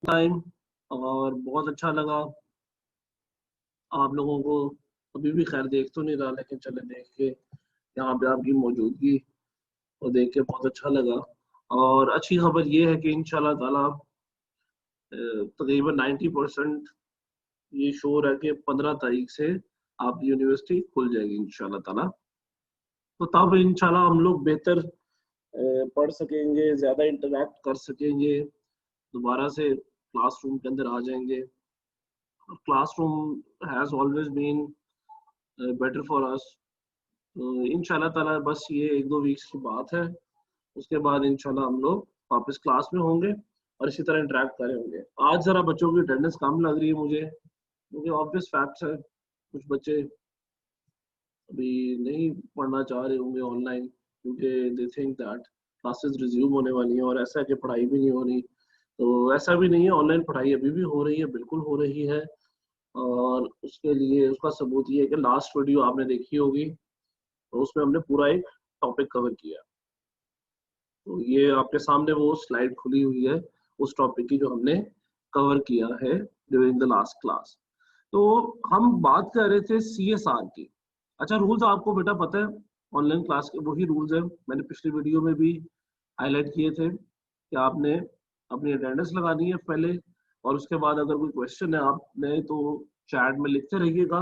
Time और बहुत अच्छा लगा आप लोगों को। अभी भी खैर देख तो नहीं रहा, लेकिन चले देख के यहाँ पे आपकी मौजूदगी और देख के बहुत अच्छा लगा। और अच्छी खबर ये है कि इंशाल्लाह ताला तकरीबन 90% ये शोर है कि 15 तारीख से आप यूनिवर्सिटी खुल जाएगी इंशाल्लाह ताला। तो तब इंशाल्लाह हम लोग बेहतर पढ़ सकेंगे, ज़्यादा इंटरैक्ट कर सकेंगे, दोबारा से क्लासरूम के अंदर आ जाएंगे। Classroom has always been better for us. इंशाल्लाह ताला बस ये 1-2 वीक्स की बात है, उसके बाद इंशाल्लाह हम लोग वापस क्लास में होंगे और इसी तरह इंटरैक्ट कर रहे होंगे। आज ज़रा बच्चों की अटेंडेंस कम लग रही है मुझे, क्योंकि ऑब्वियस फैक्ट्स है, कुछ बच्चे अभी नहीं पढ़ना चाह रहे होंगे ऑनलाइन, क्योंकि they think that classes resume होने वाली हैं और ऐसा है कि पढ़ाई भी नहीं हो रही। तो ऐसा भी नहीं है, ऑनलाइन पढ़ाई अभी भी हो रही है, बिल्कुल हो रही है। और उसके लिए उसका सबूत ये है कि लास्ट वीडियो आपने देखी होगी, तो उसमें हमने पूरा एक टॉपिक कवर किया। तो ये आपके सामने वो स्लाइड खुली हुई है उस टॉपिक की जो हमने कवर किया है ड्यूरिंग द लास्ट क्लास। तो हम बात कर रहे थे सीएसआर की। अच्छा, रूल्स आपको बेटा पता है, ऑनलाइन क्लास के वही रूल्स है, मैंने पिछली वीडियो में भी हाईलाइट किए थे कि आपने अपनी अटेंडेंस लगानी है पहले, और उसके बाद अगर कोई क्वेश्चन है आपने तो चैट में लिखते रहिएगा।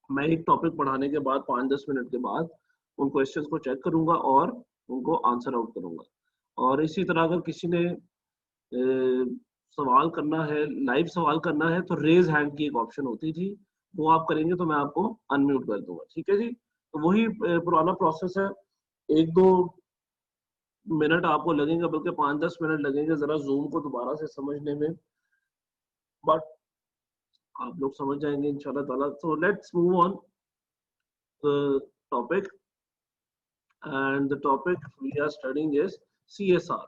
मैं एक टॉपिक पढ़ाने के बाद 5-10 मिनट के बाद उन क्वेश्चंस को चेक करूंगा और उनको आंसर आउट करूंगा। और इसी तरह अगर किसी ने सवाल करना है, लाइव सवाल करना है, तो रेज हैंड की एक ऑप्शन होती थी, वो आप करेंगे तो मैं आपको अनम्यूट कर दूंगा। ठीक है जी, तो वही पुराना प्रोसेस है। 1-2 मिनट आपको लगेंगे, बल्कि 5-10 मिनट लगेंगे जरा जूम को दोबारा से समझने में, बट आप लोग समझ जाएंगे इंशाल्लाह ताला। तो let's move on the topic, and the topic we are studying is CSR।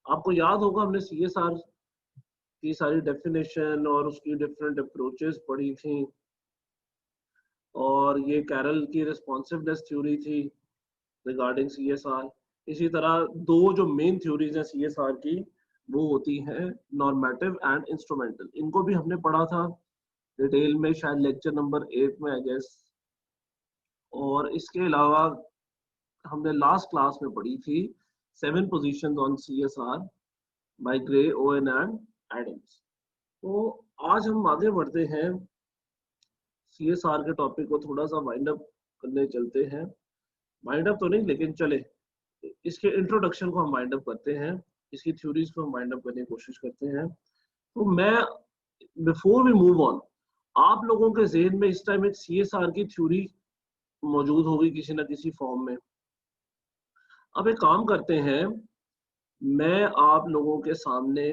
आपको याद होगा हमने CSR की सारी डेफिनेशन और उसकी डिफरेंट अप्रोचेस पढ़ी थी, और ये कैरल की रिस्पॉन्सिवनेस थ्योरी थी रिगार्डिंग CSR। इसी तरह दो जो मेन थ्योरीज हैं CSR की, वो होती हैं नॉर्मेटिव एंड इंस्ट्रूमेंटल। इनको भी हमने पढ़ा था डिटेल में, शायद लेक्चर नंबर 8 में आई गेस। और इसके अलावा हमने लास्ट क्लास में पढ़ी थी 7 positions on CSR by Grey, Owen and Adams. तो आज हम आगे बढ़ते हैं, CSR के टॉपिक को थोड़ा सा वाइंड अप करने चलते हैं। वाइंड अप तो नहीं, लेकिन चले इसके इंट्रोडक्शन को हम वाइंड अप करते हैं, इसकी थ्योरीज को हम वाइंड अप करने की कोशिश करते हैं। तो मैं बिफोर वी मूव ऑन, आप लोगों के ज़हन में इस टाइम एक CSR की थ्योरी मौजूद होगी किसी ना किसी फॉर्म में। अब एक काम करते हैं, मैं आप लोगों के सामने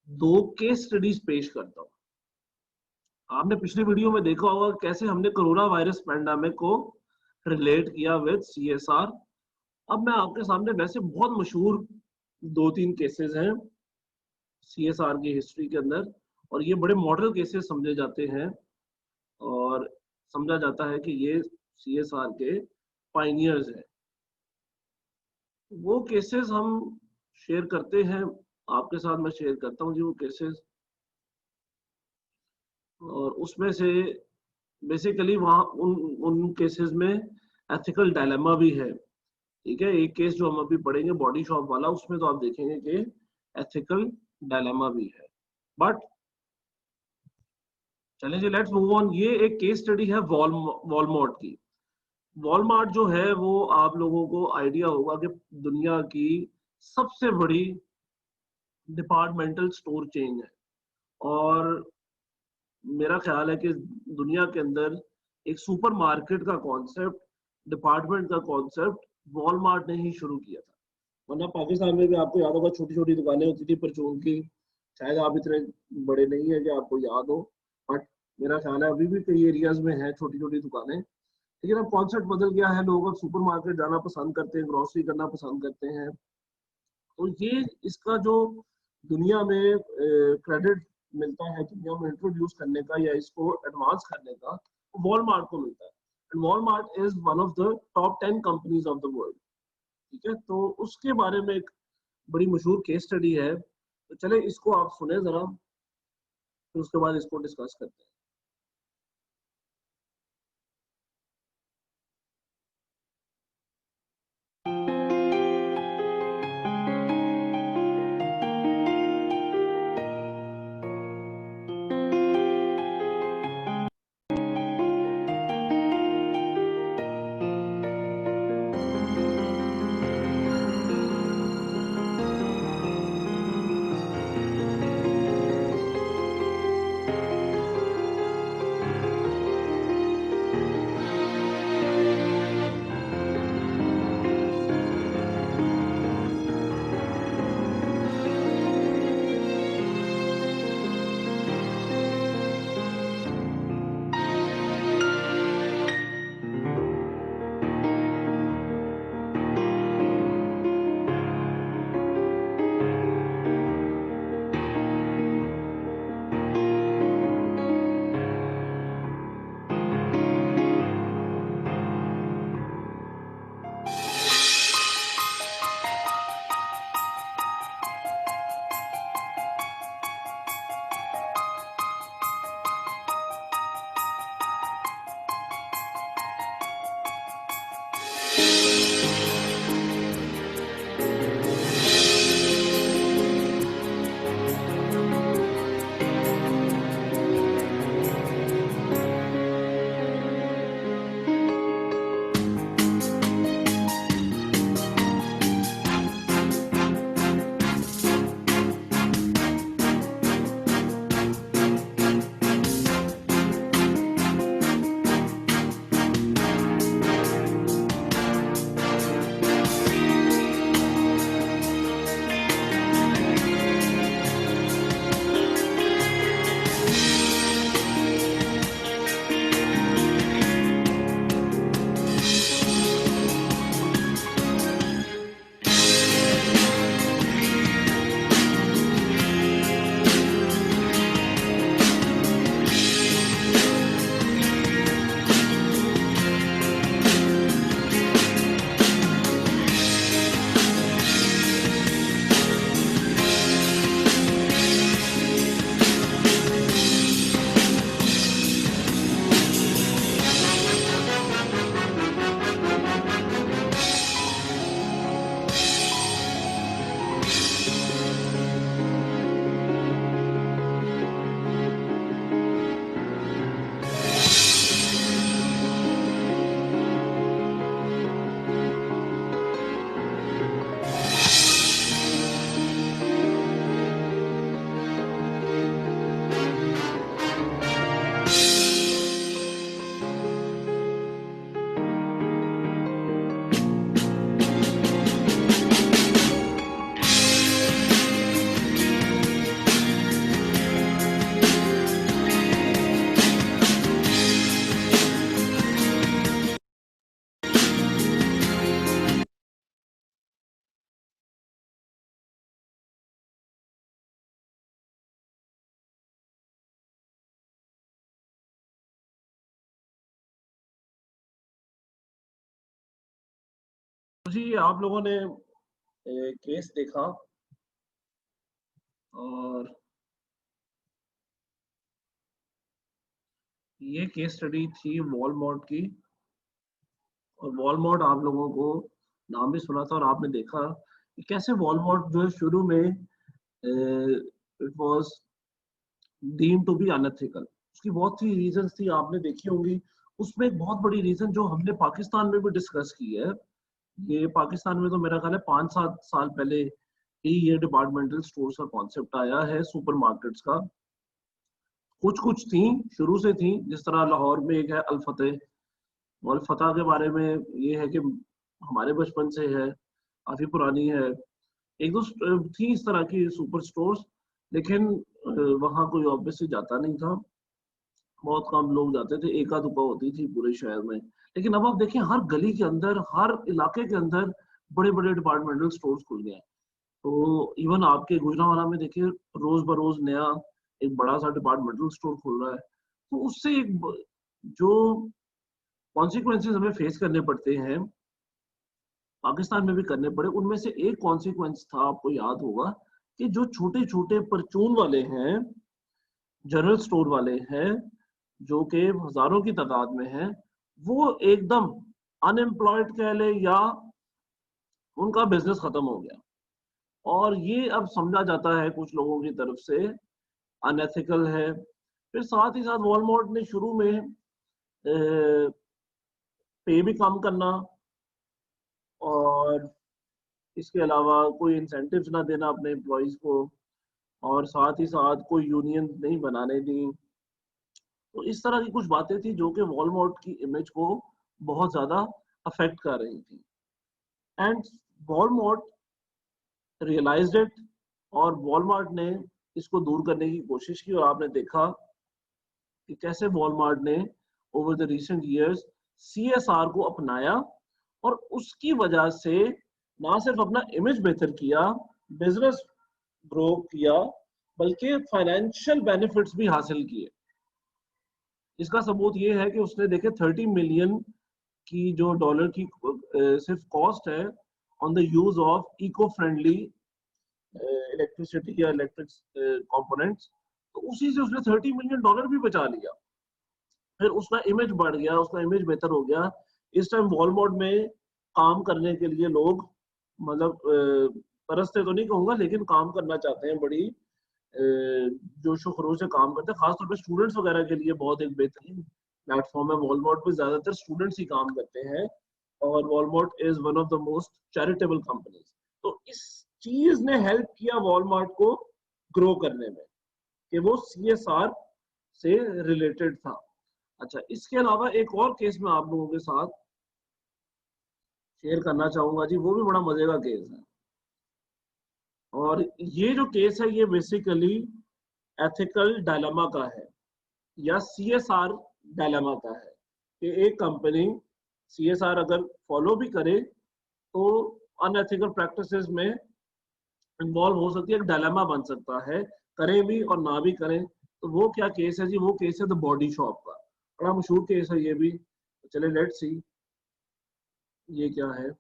2 केस स्टडीज पेश करता हूँ। आपने पिछली वीडियो में देखा होगा कैसे हमने कोरोना वायरस पैंडेमिक को रिलेट किया विद CSR। अब मैं आपके सामने वैसे बहुत मशहूर 2-3 केसेस हैं CSR की हिस्ट्री के अंदर, और ये बड़े मॉडल केसेस समझे जाते हैं, और समझा जाता है कि ये CSR के पायनियर्स हैं। वो केसेस हम शेयर करते हैं आपके साथ, मैं शेयर करता हूँ जी वो केसेस। और उसमें से बेसिकली वहाँ उन केसेस में एथिकल डायलेमा भी है। ठीक है, एक केस जो हम अभी पढ़ेंगे बॉडी शॉप वाला, उसमें तो आप देखेंगे कि एथिकल डायलेमा भी है। बट चलें जी, लेट्स मूव ऑन। ये एक केस स्टडी है वॉलमार्ट की। वॉलमार्ट जो है वो आप लोगों को आइडिया होगा कि दुनिया की सबसे बड़ी डिपार्टमेंटल स्टोर चेन है, और मेरा ख्याल है कि दुनिया के अंदर एक सुपरमार्केट का कॉन्सेप्ट, डिपार्टमेंट का कॉन्सेप्ट वॉलमार्ट ने ही शुरू किया था। वरना पाकिस्तान में भी आपको याद होगा छोटी छोटी दुकानें होती थी परचून की, शायद आप इतने बड़े नहीं है कि आपको याद हो, बट मेरा ख्याल है अभी भी कई एरियाज में है छोटी छोटी दुकानें। लेकिन अब कॉन्सेप्ट बदल गया है, लोग अब सुपरमार्केट जाना पसंद करते हैं, ग्रोसरी करना पसंद करते हैं। तो ये इसका जो दुनिया में क्रेडिट मिलता है दुनिया में इंट्रोड्यूस करने का या इसको एडवांस करने का, वॉलमार्ट को मिलता है। And Walmart is one of the top 10 companies of the world. ठीक है, तो उसके बारे में एक बड़ी मशहूर केस स्टडी है चले इसको आप सुने जरा, फिर उसके बाद इसको डिस्कस करते हैं। जी आप लोगों ने केस देखा और ये केस स्टडी थी वॉलमार्ट की, और वॉलमार्ट आप लोगों को नाम भी सुना था और आपने देखा कि कैसे वॉलमार्ट जो है शुरू में it was deemed to be unethical. उसकी बहुत सी रीजंस थी, आपने देखी होंगी। उसमें एक बहुत बड़ी रीजन जो हमने पाकिस्तान में भी डिस्कस की है, ये पाकिस्तान में तो मेरा ख्याल है 5-7 साल पहले ही ये डिपार्टमेंटल स्टोर्स का कॉन्सेप्ट आया है सुपरमार्केट्स का। कुछ कुछ थी, शुरू से थी, जिस तरह लाहौर में एक है अल फतेह। अल फतेह के बारे में ये है कि हमारे बचपन से है, काफी पुरानी है। एक दो थी इस तरह की सुपर स्टोर्स, लेकिन वहां कोई ऑब्वियसली जाता नहीं था, बहुत कम लोग जाते थे, एका दुका होती थी पूरे शहर में। लेकिन अब आप देखें हर गली के अंदर, हर इलाके के अंदर बड़े बड़े डिपार्टमेंटल स्टोर्स खुल गए हैं। तो इवन आपके गुजरावाला में देखिए रोज बरोज नया एक बड़ा सा डिपार्टमेंटल स्टोर खुल रहा है। तो उससे एक जो कॉन्सिक्वेंसेस हमें फेस करने पड़ते हैं, पाकिस्तान में भी करने पड़े, उनमें से एक कॉन्सिक्वेंस था, आपको याद होगा कि जो छोटे छोटे परचून वाले हैं, जनरल स्टोर वाले हैं, जो कि हजारों की तादाद में हैं, वो एकदम अनएम्प्लॉयड कह ले या उनका बिजनेस खत्म हो गया। और ये अब समझा जाता है कुछ लोगों की तरफ से अनएथिकल है। फिर साथ ही साथ वॉलमार्ट ने शुरू में पे भी कम करना और इसके अलावा कोई इंसेंटिव्स ना देना अपने एम्प्लॉइज को, और साथ ही साथ कोई यूनियन नहीं बनाने दी। तो इस तरह की कुछ बातें थी जो कि वॉलमार्ट की इमेज को बहुत ज्यादा अफेक्ट कर रही थी। एंड वॉलमार्ट रियलाइज्ड इट, और वॉलमार्ट ने इसको दूर करने की कोशिश की। और आपने देखा कि कैसे वॉलमार्ट ने over the recent years CSR को अपनाया, और उसकी वजह से ना सिर्फ अपना इमेज बेहतर किया, बिजनेस ग्रो किया, बल्कि फाइनेंशियल बेनिफिट्स भी हासिल किए। इसका सबूत ये है कि उसने देखे 30 मिलियन की जो डॉलर की सिर्फ कॉस्ट है on the use of eco friendly electricity या इलेक्ट्रिक कंपोनेंट्स, तो उसी से उसने 30 मिलियन डॉलर भी बचा लिया। फिर उसका इमेज बढ़ गया, उसका इमेज बेहतर हो गया। इस टाइम वॉलमार्ट में काम करने के लिए लोग मतलब तरसते तो नहीं कहूंगा, लेकिन काम करना चाहते हैं, बड़ी जोशो खरोश से काम करते हैं। खासतौर पे स्टूडेंट्स वगैरह के लिए बहुत एक बेहतरीन प्लेटफॉर्म है वॉलमार्ट पे। ज्यादातर स्टूडेंट्स ही काम करते हैं, और Walmart is one of the most charitable companies. तो इस चीज ने हेल्प किया वॉलमार्ट को ग्रो करने में, कि वो सीएसआर से रिलेटेड था। अच्छा, इसके अलावा एक और केस मैं आप लोगों के साथ शेयर करना चाहूंगा जी, वो भी बड़ा मजे का केस है। और ये जो केस है ये बेसिकली एथिकल डायलेमा का है, या सीएसआर डायलेमा का है, कि एक कंपनी सीएसआर अगर फॉलो भी करे तो अनएथिकल प्रैक्टिसेस में इन्वॉल्व हो सकती है, एक डायलेमा बन सकता है, करें भी और ना भी करें। तो वो क्या केस है जी? वो केस है द बॉडी शॉप का। बड़ा मशहूर केस है ये भी। चले लेट्स सी ये क्या है।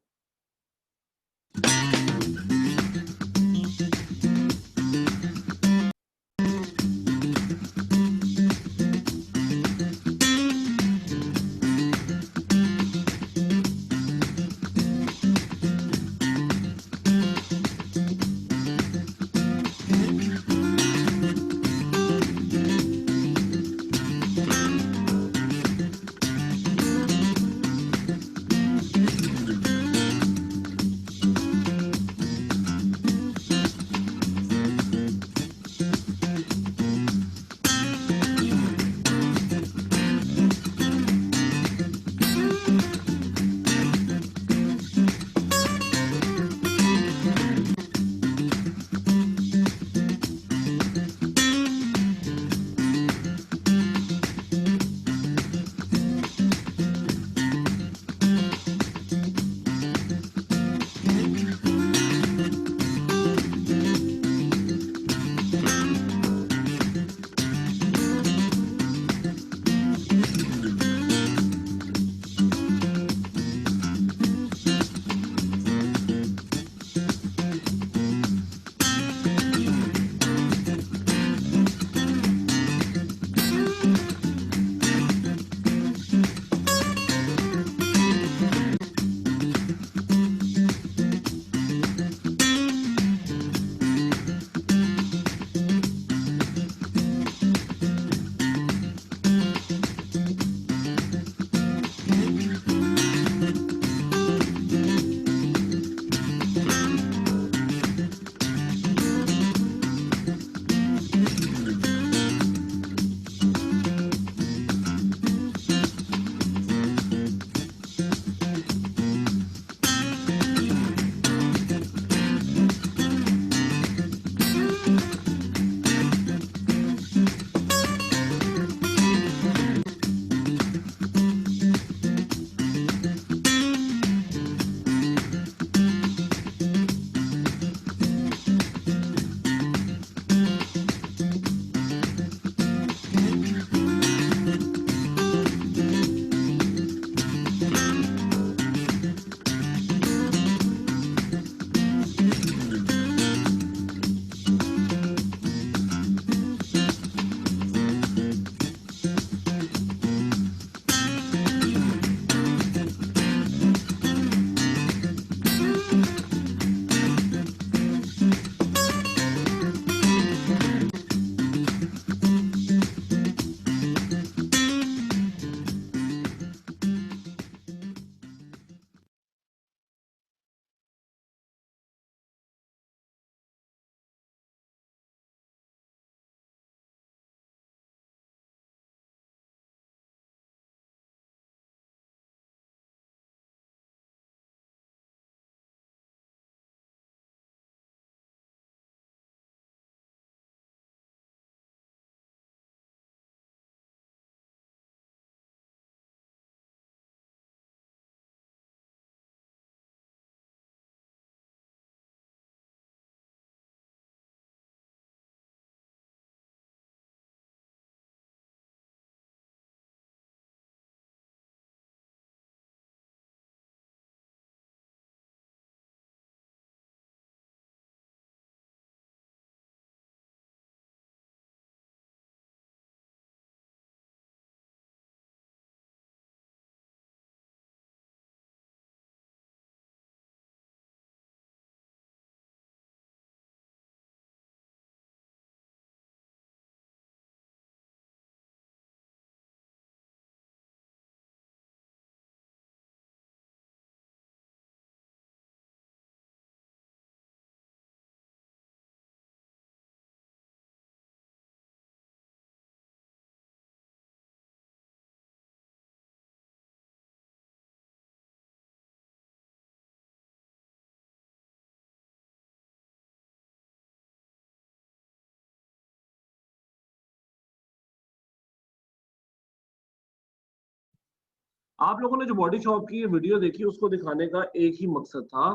आप लोगों ने जो बॉडी शॉप की वीडियो देखी उसको दिखाने का एक ही मकसद था,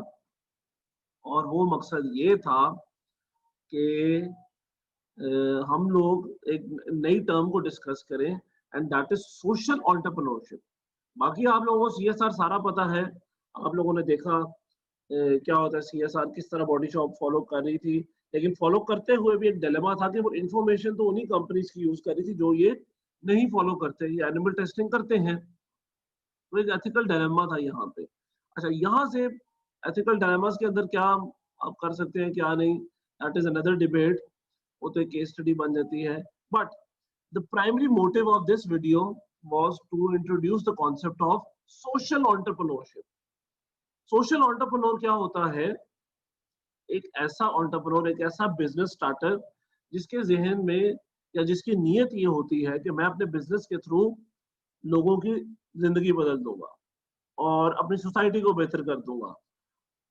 और वो मकसद ये था कि हम लोग एक नई टर्म को डिस्कस करें, and that is social entrepreneurship. बाकी आप लोगों को सीएसआर सारा पता है, आप लोगों ने देखा क्या होता है सीएसआर, किस तरह बॉडी शॉप फॉलो कर रही थी, लेकिन फॉलो करते हुए भी एक डिलेमा था कि वो इन्फॉर्मेशन तो उन्हीं कंपनीज की यूज कर रही थी जो ये नहीं फॉलो करते, ये एनिमल टेस्टिंग करते हैं। तो एक एथिकल डायलेमा था यहाँ पे। अच्छा, यहाँ से एथिकल डायलेमास के अंदर क्या आप कर सकते हैं क्या नहीं, दैट इज अनदर डिबेट, वो तो एक केस स्टडी बन जाती है। But the primary motive of this video was to introduce the concept of social entrepreneurship. Social entrepreneur क्या होता है? एक ऐसा एंटरप्रेन्योर, एक ऐसा बिजनेस स्टार्टर जिसके जहन में या जिसकी नीयत ये होती है कि मैं अपने बिजनेस के थ्रू लोगों की जिंदगी बदल दूंगा और अपनी सोसाइटी को बेहतर कर दूंगा,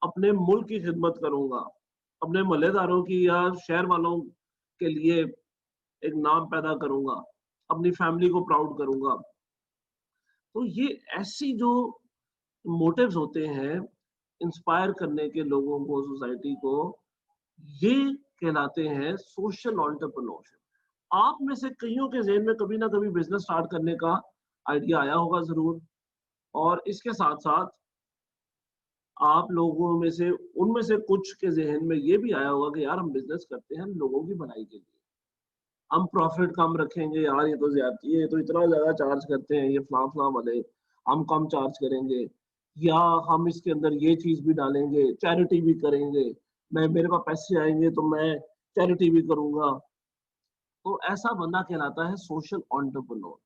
अपने मुल्क की खिदमत करूंगा, अपने मोहल्लेदारों की या शहर वालों के लिए एक नाम पैदा करूंगा, अपनी फैमिली को प्राउड करूंगा। तो ये ऐसी जो मोटिव्स होते हैं इंस्पायर करने के लोगों को, सोसाइटी को, ये कहलाते हैं सोशल एंटरप्रेन्योरशिप। आप में से कईयों के जहन में कभी ना कभी बिजनेस स्टार्ट करने का आइडिया आया होगा जरूर, और इसके साथ साथ आप लोगों में से, उनमें से कुछ के जहन में ये भी आया होगा कि यार हम बिजनेस करते हैं लोगों की भलाई के लिए, हम प्रॉफिट कम रखेंगे, यार ये तो ज्यादती है, ये तो इतना ज्यादा चार्ज करते हैं ये फलां फलां वाले, हम कम चार्ज करेंगे, या हम इसके अंदर ये चीज भी डालेंगे, चैरिटी भी करेंगे, मैं मेरे पास पैसे आएंगे तो मैं चैरिटी भी करूंगा। तो ऐसा बंदा कहलाता है सोशल एंटरप्रेन्योर।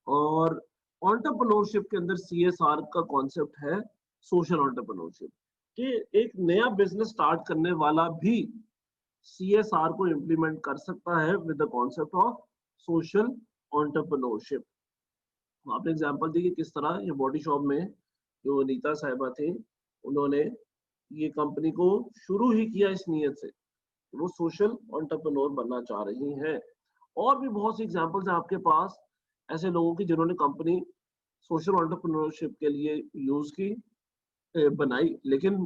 और एंटरप्रेन्योरशिप के अंदर सीएसआर का कॉन्सेप्ट है सोशल एंटरप्रेन्योरशिप, कि एक नया बिजनेस स्टार्ट करने वाला भी सीएसआर को इम्प्लीमेंट कर सकता है with the concept of social entrepreneurship. आपने एग्जांपल दी कि किस तरह ये बॉडी शॉप में जो नीता साहिबा थी, उन्होंने ये कंपनी को शुरू ही किया इस नीयत से कि वो सोशल एंटरप्रेन्योर बनना चाह रही हैं। और भी बहुत सी एग्जांपल्स हैं आपके पास ऐसे लोगों की जिन्होंने कंपनी सोशल एंटरप्रेन्योरशिप के लिए यूज की, बनाई, लेकिन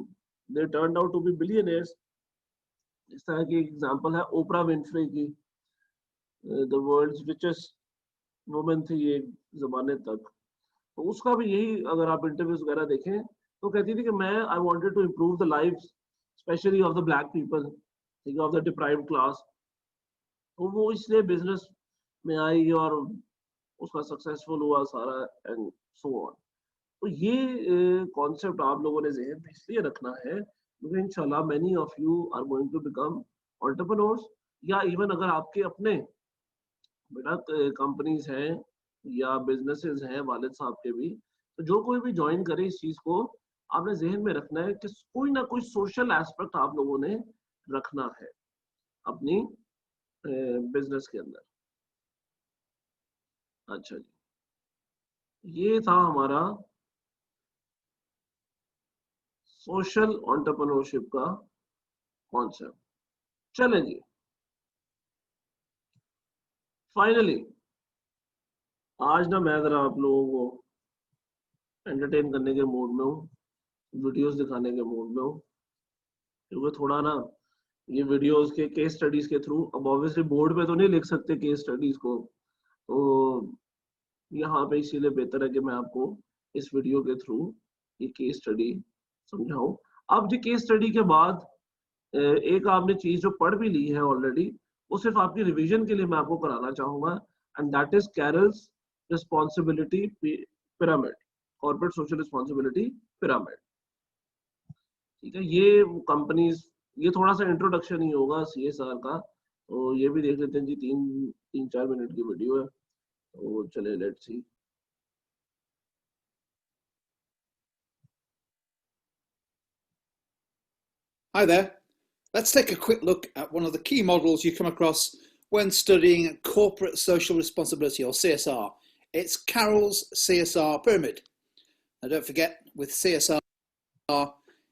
they turn out to be billionaires. इस तरह की एग्जांपल है ओपरा विनफ्रे की, द वर्ल्ड्स रिचेस्ट वुमन थी एक जमाने तक। तो उसका भी यही, अगर आप इंटरव्यूज वगैरह देखें तो कहती थी कि मैं I wanted to improve the life specially of the black people, ठीक है, ऑफ द डिप्राइव्ड क्लास। तो वो इसलिए बिजनेस में आई और उसका सक्सेसफुल हुआ सारा, एंड सो ऑन। तो ये कॉन्सेप्ट आप लोगों ने जहन में इसलिए रखना है क्योंकि इंशाल्लाह many of you are going to become entrepreneurs, या इवन अगर आपके अपने बेटा कंपनीज हैं या बिजनेसेस हैं वालिद साहब के भी, तो जो कोई भी ज्वाइन करे इस चीज को, आपने जहन में रखना है कि कोई ना कोई सोशल एस्पेक्ट आप लोगों ने रखना है अपनी बिजनेस के अंदर। अच्छा जी, ये था हमारा सोशल एंटरप्रेन्योरशिप का कॉन्सेप्ट। चलें जी, फाइनली आज ना मैं जरा आप लोगों को एंटरटेन करने के मूड में हूँ, वीडियोस दिखाने के मूड में हूँ, क्योंकि थोड़ा ना ये वीडियोस के केस स्टडीज के थ्रू, अब ऑब्वियसली बोर्ड पे तो नहीं लिख सकते केस स्टडीज को, तो यहाँ पे इसीलिए बेहतर है कि मैं आपको इस वीडियो के थ्रू ये केस स्टडी समझाऊं। अब ये केस स्टडी के बाद एक आपने चीज जो पढ़ भी ली है ऑलरेडी, वो सिर्फ आपकी रिवीजन के लिए मैं आपको कराना चाहूंगा, and that is carols responsibility pyramid, corporate social responsibility pyramid. ठीक है, ये कंपनीज, ये थोड़ा सा इंट्रोडक्शन ही होगा सीएसआर का, तो ये भी देख लेते हैं जी, 3-4 मिनट की वीडियो है, तो चले let's see. Hi there. Let's take a quick look at one of the key models you come across when studying corporate social responsibility, or CSR. It's Carroll's CSR pyramid. Now, don't forget, with CSR,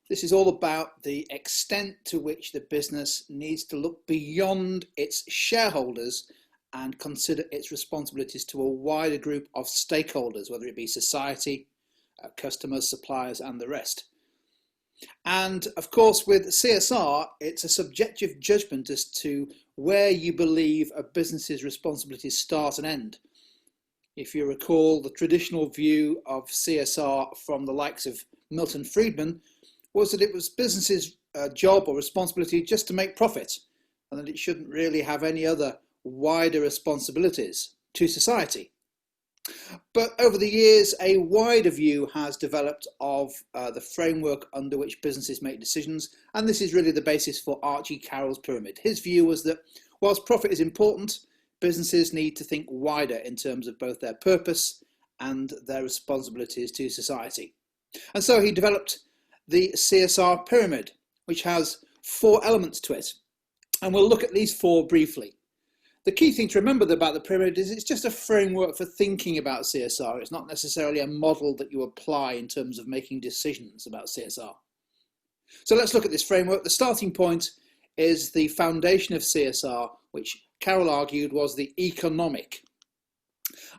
this is all about the extent to which the business needs to look beyond its shareholders and consider its responsibilities to a wider group of stakeholders, whether it be society, customers, suppliers, and the rest. And of course, with CSR, it's a subjective judgment as to where you believe a business's responsibilities start and end. If you recall, the traditional view of CSR from the likes of Milton Friedman was that it was business's job or responsibility just to make profit, and that it shouldn't really have any other wider responsibilities to society. But over the years, a wider view has developed of the framework under which businesses make decisions, and this is really the basis for Archie Carroll's pyramid. His view was that whilst profit is important, businesses need to think wider in terms of both their purpose and their responsibilities to society. And so he developed the CSR pyramid, which has 4 elements to it. And we'll look at these 4 briefly. The key thing to remember about the pyramid is it's just a framework for thinking about CSR. It's not necessarily a model that you apply in terms of making decisions about CSR. So let's look at this framework. The starting point is the foundation of CSR, which Carroll argued was the economic.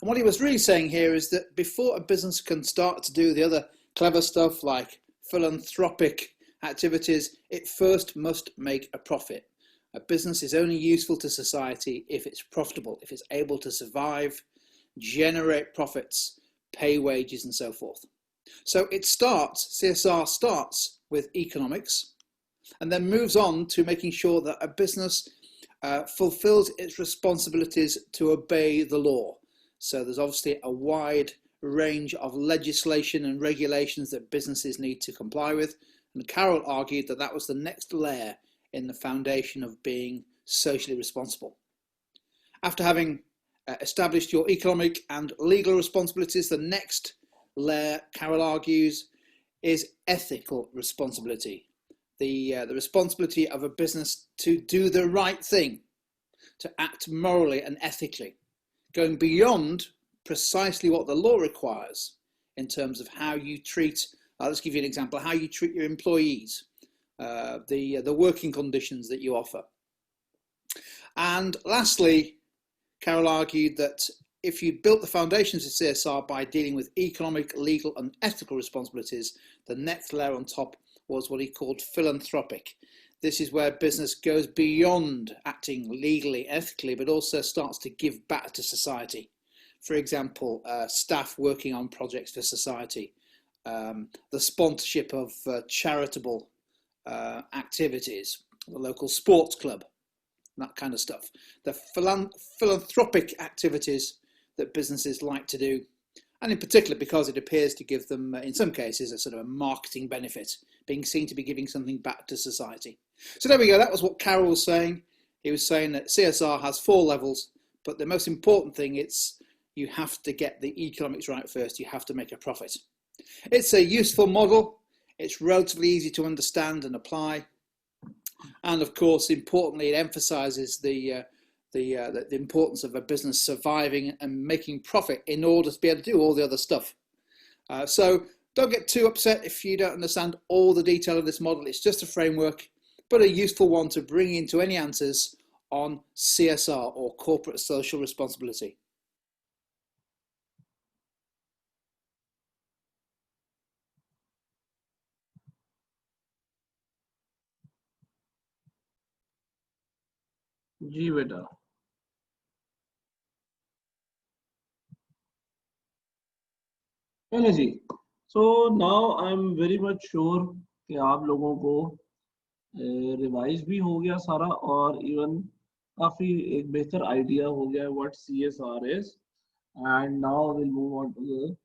And what he was really saying here is that before a business can start to do the other clever stuff like philanthropic activities, it first must make a profit. A business is only useful to society if it's profitable, if it's able to survive, generate profits, pay wages, and so forth. So CSR starts with economics and then moves on to making sure that a business fulfills its responsibilities to obey the law. So there's obviously a wide range of legislation and regulations that businesses need to comply with. And Carroll argued that that was the next layer in the foundation of being socially responsible. After having established your economic and legal responsibilities, the next layer, Carroll argues, is ethical responsibility. The responsibility of a business to do the right thing, to act morally and ethically, going beyond precisely what the law requires in terms of how you treat, let's give you an example, how you treat your employees, the working conditions that you offer. And lastly, Carroll argued that if you built the foundations of CSR by dealing with economic, legal and ethical responsibilities, the next layer on top was what he called philanthropic. This is where business goes beyond acting legally, ethically, but also starts to give back to society. For example, staff working on projects for society, the sponsorship of charitable activities, the local sports club, that kind of stuff. The philanthropic activities that businesses like to do, and in particular because it appears to give them, in some cases, a sort of a marketing benefit, being seen to be giving something back to society. So there we go, that was what Carroll was saying. He was saying that CSR has 4 levels, but the most important thing is you have to get the economics right first, you have to make a profit. It's a useful model, it's relatively easy to understand and apply, and of course, importantly, it emphasises the importance of a business surviving and making profit in order to be able to do all the other stuff. So don't get too upset if you don't understand all the detail of this model. It's just a framework, but a useful one to bring into any answers on CSR or corporate social responsibility. जी बेटा. चलिए जी. So now I'm very much sure कि आप लोगों को revise भी हो गया सारा और इवन काफी एक बेहतर आइडिया हो गया what CSR is. And now we'll move on to the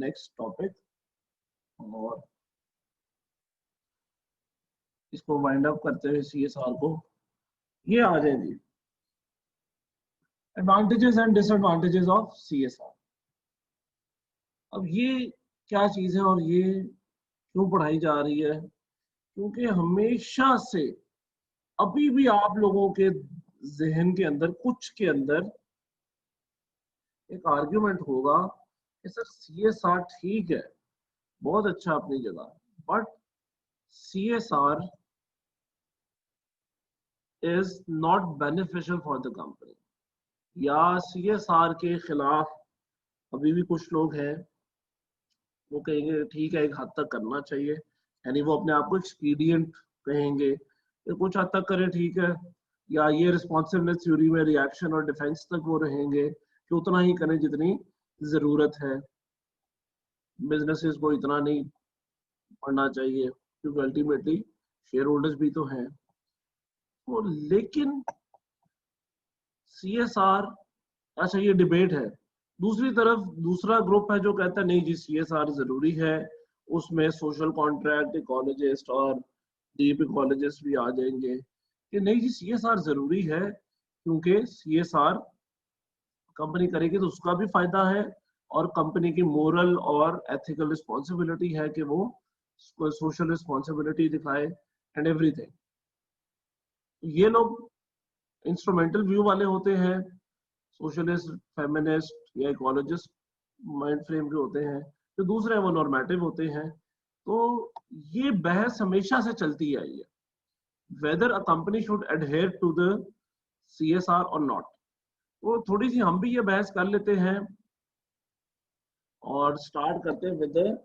next topic और इसको वाइंड अप करते हुए CSR को ये आ जाए जी. Advantages and disadvantages of CSR. अब ये क्या चीज है और ये क्यों पढ़ाई जा रही है? क्योंकि हमेशा से अभी भी आप लोगों के जहन के अंदर कुछ के अंदर एक आर्ग्यूमेंट होगा कि सर CSR ठीक है, बहुत अच्छा अपनी जगह, but CSR is not beneficial for the company. या CSR के खिलाफ अभी भी कुछ लोग हैं, वो कहेंगे ठीक है एक हद तक करना चाहिए, यानी वो अपने आप को एक्सपीडियंट कहेंगे, ये कुछ हद तक करें ठीक है, या ये रिस्पॉन्सिवनेस थ्योरी में रिएक्शन और डिफेंस तक वो रहेंगे कि उतना ही करें जितनी जरूरत है, बिजनेसेस को इतना नहीं पढ़ना चाहिए क्योंकि अल्टीमेटली शेयर होल्डर्स भी तो हैं। और लेकिन CSR, अच्छा ये डिबेट है। दूसरी तरफ दूसरा ग्रुप है जो कहता है नहीं जी CSR जरूरी है, उसमें सोशल कॉन्ट्रैक्ट इकोलॉजिस्ट और डीप इकोलॉजिस्ट भी आ जाएंगे कि नहीं जी CSR जरूरी है क्योंकि CSR कंपनी करेगी तो उसका भी फायदा है और कंपनी की मोरल और एथिकल रिस्पॉन्सिबिलिटी है कि वो सोशल रिस्पॉन्सिबिलिटी दिखाए एंड एवरीथिंग। ये लोग इंस्ट्रूमेंटल व्यू वाले होते हैं, सोशलिस्ट फेमिनिस्ट या इकोलॉजिस्ट माइंड फ्रेम के होते हैं, जो दूसरे हैं वो नॉर्मेटिव होते हैं। तो ये बहस हमेशा से चलती आई है, whether a company should adhere to the CSR और नॉट। वो थोड़ी सी हम भी ये बहस कर लेते हैं और स्टार्ट करते हैं with the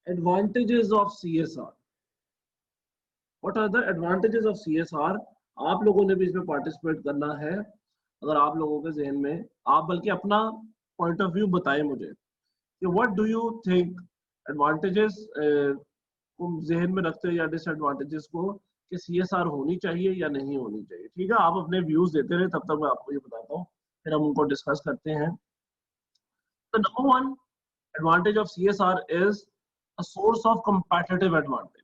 advantages of CSR। What are the advantages of CSR? आप लोगों ने भी इसमें पार्टिसिपेट करना है। अगर आप लोगों के जहन में, आप बल्कि अपना पॉइंट ऑफ व्यू बताएं मुझे कि what do you think advantages को जहन में रखते हो या डिसएडवांटेजेस को, कि CSR होनी चाहिए या नहीं होनी चाहिए। ठीक है, आप अपने व्यूज देते रहे, तब तक मैं आपको ये बताता हूँ, फिर हम उनको डिस्कस करते हैं। तो number one advantage of CSR is a source of competitive advantage.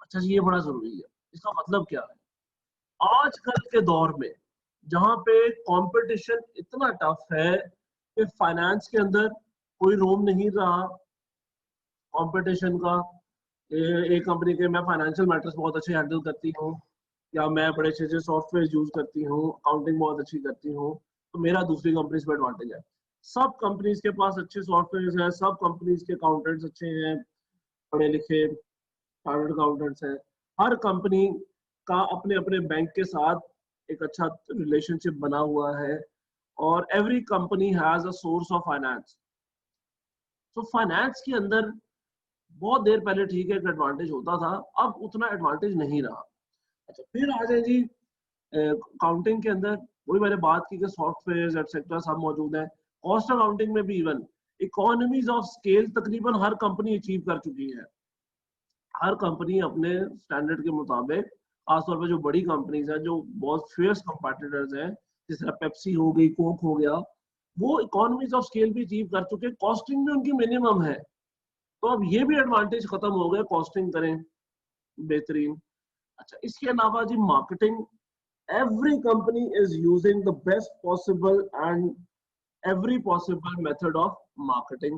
अच्छा जी, ये बड़ा जरूरी है। इसका मतलब क्या है? आजकल के दौर में जहां पे कंपटीशन इतना टफ है कि फाइनेंस के अंदर कोई रोम नहीं रहा कंपटीशन का, एक कंपनी के मैं फाइनेंशियल मैटर्स बहुत अच्छे हैंडल करती हूँ, या मैं बड़े अच्छे अच्छे सॉफ्टवेयर यूज करती हूँ, अकाउंटिंग बहुत अच्छी करती हूँ, तो मेरा दूसरी कंपनीज पे एडवांटेज है। सब कंपनीज के पास अच्छे सॉफ्टवेयर हैं, सब कंपनीज के अकाउंटेंट्स अच्छे हैं, पढ़े लिखे चार्टर्ड अकाउंटेंट्स हैं। हर कंपनी का अपने अपने बैंक के साथ एक अच्छा रिलेशनशिप बना हुआ है, और every company has a source of finance. तो फाइनेंस के अंदर बहुत देर पहले ठीक है एक एडवांटेज होता था, अब उतना एडवांटेज नहीं रहा। अच्छा, फिर आ जाए जी अकाउंटिंग के अंदर, वही मैंने बात की कि सॉफ्टवेयर एक्सेट्रा सब मौजूद है। कॉस्ट अकाउंटिंग में भी इवन इकोनॉमीज ऑफ स्केल तकरीबन हर कंपनी अचीव कर चुकी है। हर कंपनी अपने स्टैंडर्ड के मुताबिक, खासतौर पर जो बड़ी कंपनीज हैं, जो बहुत फेयर्स कंपटीटर्स हैं, जिस तरह पेप्सी हो गई, कोक हो गया, वो इकोनॉमीज ऑफ स्केल भी अचीव कर चुके, कॉस्टिंग भी उनकी मिनिमम है। तो अब ये भी एडवांटेज खत्म हो गए, कॉस्टिंग करें बेहतरीन। अच्छा, इसके अलावा जी marketing, every company is using the best possible and every possible method of marketing,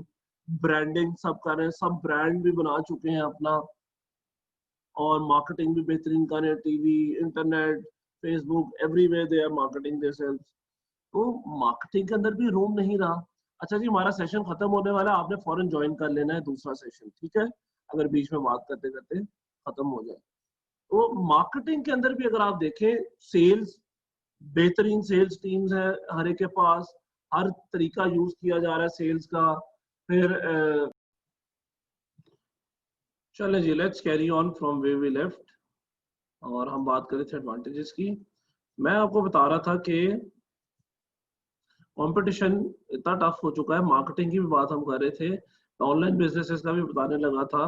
branding सब कर रहे हैं, सब ब्रांड भी बना चुके हैं अपना, और मार्केटिंग भी बेहतरीन कर रहे हैं, TV, internet, Facebook, everywhere they are marketing themselves. तो मार्केटिंग के अंदर भी रूम नहीं रहा। अच्छा जी, हमारा सेशन खत्म होने वाला है, आपने फौरन ज्वाइन कर लेना है दूसरा सेशन, ठीक है, अगर बीच में बात करते करते खत्म हो जाए। तो मार्केटिंग के अंदर भी अगर आप देखें, सेल्स, बेहतरीन सेल्स टीम्स है हर एक के पास, हर तरीका यूज किया जा रहा है सेल्स का। फिर चले जी, let's carry on from way we left, और हम बात करें थे एडवांटेजेस की। मैं आपको बता रहा था कि कंपटीशन इतना टफ हो चुका है, मार्केटिंग की भी बात हम कर रहे थे, ऑनलाइन बिजनेसेस का भी बताने लगा था,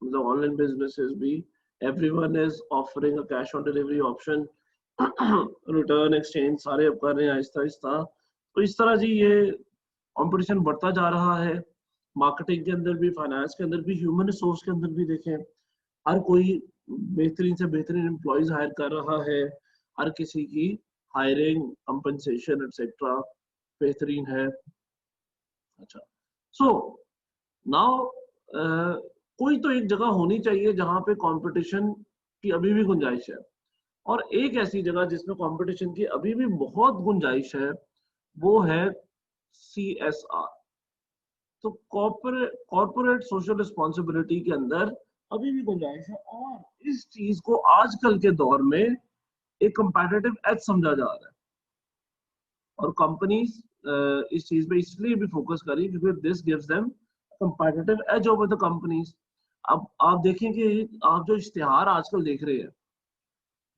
मतलब ऑनलाइन बिजनेसेस भी, everyone is offering a cash on delivery option, return exchange सारे अब कर रहे हैं आहिस्ता आहिस्ता। तो इस तरह जी ये कंपटीशन बढ़ता जा रहा है, मार्केटिंग के अंदर भी, फाइनेंस के अंदर भी, ह्यूमन रिसोर्स के अंदर भी। देखें, हर कोई बेहतरीन से बेहतरीन एम्प्लॉयज हायर कर रहा है, हर किसी की हायरिंग, कंपनसेशन एक्सेट्रा बेहतरीन है। अच्छा, सो नाउ कोई तो एक जगह होनी चाहिए जहां पे कंपटीशन की अभी भी गुंजाइश है, और एक ऐसी जगह जिसमें कंपटीशन की अभी भी बहुत गुंजाइश है वो है CSR। तो कॉर्पोरेट सोशल रिस्पॉन्सिबिलिटी के अंदर अभी भी गुंजाइश है, और इस चीज को आजकल के दौर में एक कंपैटिटिव एज समझा जा रहा है। और कंपनीज इस चीज पे इसलिए भी फोकस करी क्योंकि this gives them competitive edge over the companies. अब आप देखें कि आप जो इश्तिहार आजकल देख रहे हैं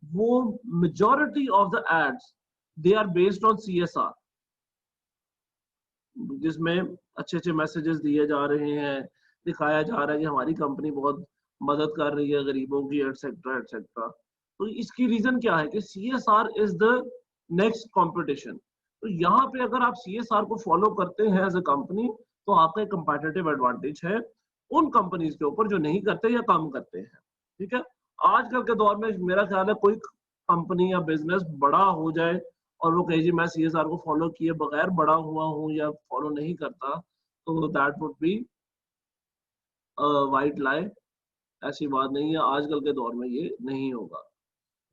वो majority of the ads they are based on CSR, जिसमें अच्छे अच्छे मैसेजेस दिए जा रहे हैं, दिखाया जा रहा है कि हमारी कंपनी बहुत मदद कर रही है गरीबों की, एटसेट्रा एटसेट्रा। तो इसकी रीजन क्या है कि CSR is the next competition. तो यहाँ पे अगर आप CSR को फॉलो करते हैं एज अ कंपनी तो आपका एक कंपेटिटिव एडवांटेज है उन कंपनीज के ऊपर जो नहीं करते या कम करते हैं। ठीक है, आजकल के दौर में मेरा ख्याल है कोई कंपनी या बिजनेस बड़ा हो जाए और वो कहे जी मैं CSR को फॉलो किए बगैर बड़ा हुआ हूँ या फॉलो नहीं करता, तो दैट वुड बी वाइट लाई। ऐसी बात नहीं है, आजकल के दौर में ये नहीं होगा।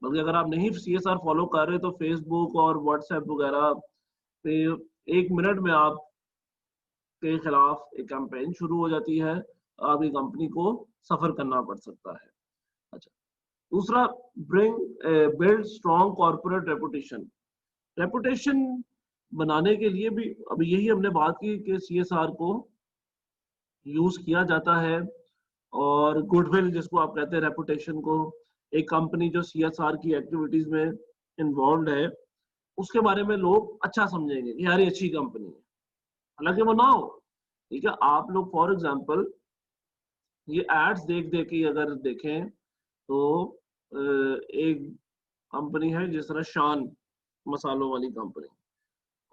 बल्कि अगर आप नहीं CSR फॉलो कर रहे तो फेसबुक और व्हाट्सएप वगैरह पे 1 मिनट में आप के खिलाफ एक कैंपेन शुरू हो जाती है, आपकी कंपनी को सफर करना पड़ सकता है। अच्छा, दूसरा, bring build strong corporate reputation. Reputation बनाने के लिए भी अभी यही हमने बात की कि CSR को यूज किया जाता है, और गुडविल जिसको आप कहते हैं रेपुटेशन को, एक कंपनी जो CSR की एक्टिविटीज में इन्वॉल्व है उसके बारे में लोग अच्छा समझेंगे कि यार ये अच्छी कंपनी है, हालांकि वो ना हो। ठीक है, आप लोग फॉर एग्जांपल ये एड्स देख देख के अगर देखें तो एक कंपनी है जिस तरह शान मसालों वाली कंपनी,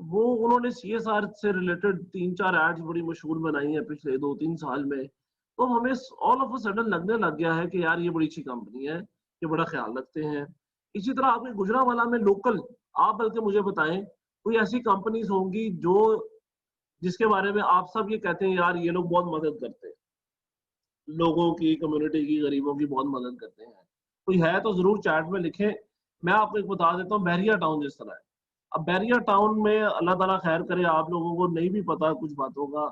वो उन्होंने CSR से रिलेटेड 3-4 एड्स बड़ी मशहूर बनाई हैं पिछले 2-3 साल में। तो हमें ऑल ऑफ अ सडन लगने लग गया है कि यार ये बड़ी अच्छी कंपनी है, ये बड़ा ख्याल रखते हैं। इसी तरह आपके गुजरांवाला में लोकल, आप बल्कि मुझे बताएं कोई ऐसी कंपनीज होंगी जो जिसके बारे में आप सब ये कहते हैं यार ये लोग बहुत मदद करते हैं, लोगों की, कम्युनिटी की, गरीबों की बहुत मदद करते हैं। कोई है तो जरूर चैट में लिखें। मैं आपको एक बता देता हूँ, बैरिया टाउन जिस तरह है। अब बैरिया टाउन में अल्लाह ताला खैर करे, आप लोगों को नहीं भी पता कुछ बातों का,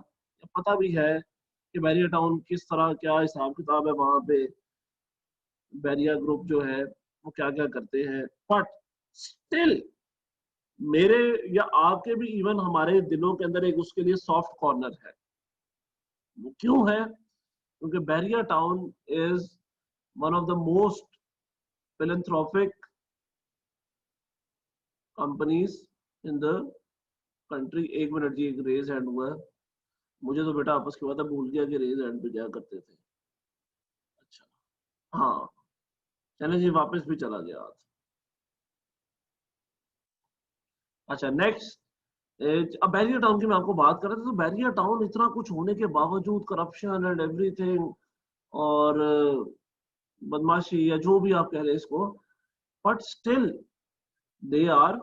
पता भी है कि बैरिया टाउन किस तरह क्या हिसाब किताब है वहां पे, बैरिया ग्रुप जो है वो क्या क्या करते हैं, बट स्टिल मेरे या आपके भी, इवन हमारे दिलों के अंदर एक उसके लिए सॉफ्ट कॉर्नर है। वो क्यों है? क्योंकि बैरिया टाउन is one of the most philanthropic companies in the country। 1 minute जी, एक रेज हैंड हुआ है, मुझे तो बेटा आपस की बात है भूल गया कि रेज हैंड पे क्या करते थे। अच्छा, हाँ, चले जी, वापस भी चला गया आज। अच्छा, नेक्स्ट, अब बैरिया टाउन की मैं आपको बात कर रहा था। तो बैरिया टाउन इतना कुछ होने के बावजूद, करप्शन एंड एवरीथिंग, और बदमाशी या जो भी आप कह रहे हैं इसको, but still they are,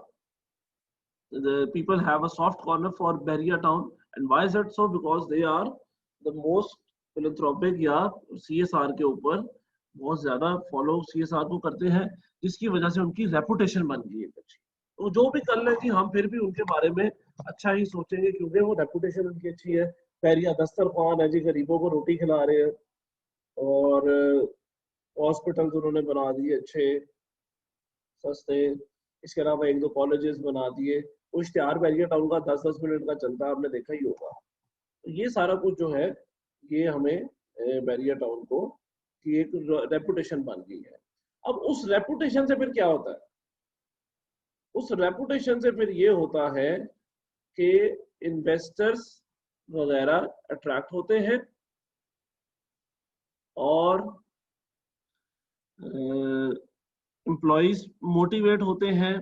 the people have a soft corner for Bahria town. And why is that so? Because they are the most philanthropic या CSR के ऊपर बहुत ज्यादा फॉलो CSR को करते हैं, जिसकी वजह से उनकी रेपुटेशन बन गई है अच्छी। तो जो भी कर ले जी, हम फिर भी उनके बारे में अच्छा ही सोचेंगे क्योंकि वो रेपुटेशन उनकी अच्छी है। बैरिया दस्तरखान है जी, गरीबों को रोटी खिला रहे हैं, और हॉस्पिटल उन्होंने बना दिए अच्छे सस्ते। इसके अलावा 1-2 कॉलेजेस बना दिए। वो इश्तिहार बैरिया टाउन का 10-10 मिनट का चलता है, आपने देखा ही होगा। तो ये सारा कुछ जो है ये हमें बैरिया टाउन को की एक रेपुटेशन बन गई है। अब उस रेपुटेशन से फिर क्या होता है? उस रेपुटेशन से फिर ये होता है कि इन्वेस्टर्स वगैरह अट्रैक्ट होते हैं, और एम्प्लॉइज मोटिवेट होते हैं,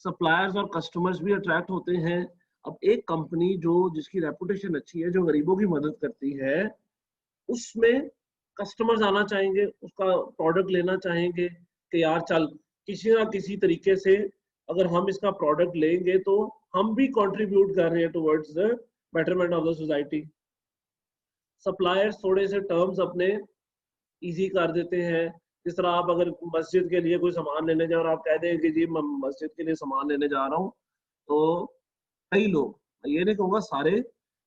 सप्लायर्स और कस्टमर्स भी अट्रैक्ट होते हैं। अब एक कंपनी जो जिसकी रेपुटेशन अच्छी है, जो गरीबों की मदद करती है, उसमें कस्टमर्स आना चाहेंगे, उसका प्रोडक्ट लेना चाहेंगे कि यार चल किसी ना किसी तरीके से अगर हम इसका प्रोडक्ट लेंगे तो हम भी कंट्रीब्यूट कर रहे हैं towards the betterment of the society. Suppliers थोड़े से टर्म्स अपने इजी कर देते हैं। जिस तरह आप अगर मस्जिद के लिए कोई सामान लेने जाए और आप कह दें कि जी मैं मस्जिद के लिए सामान लेने जा रहा हूँ, तो कई लोग, ये नहीं कहूँगा सारे,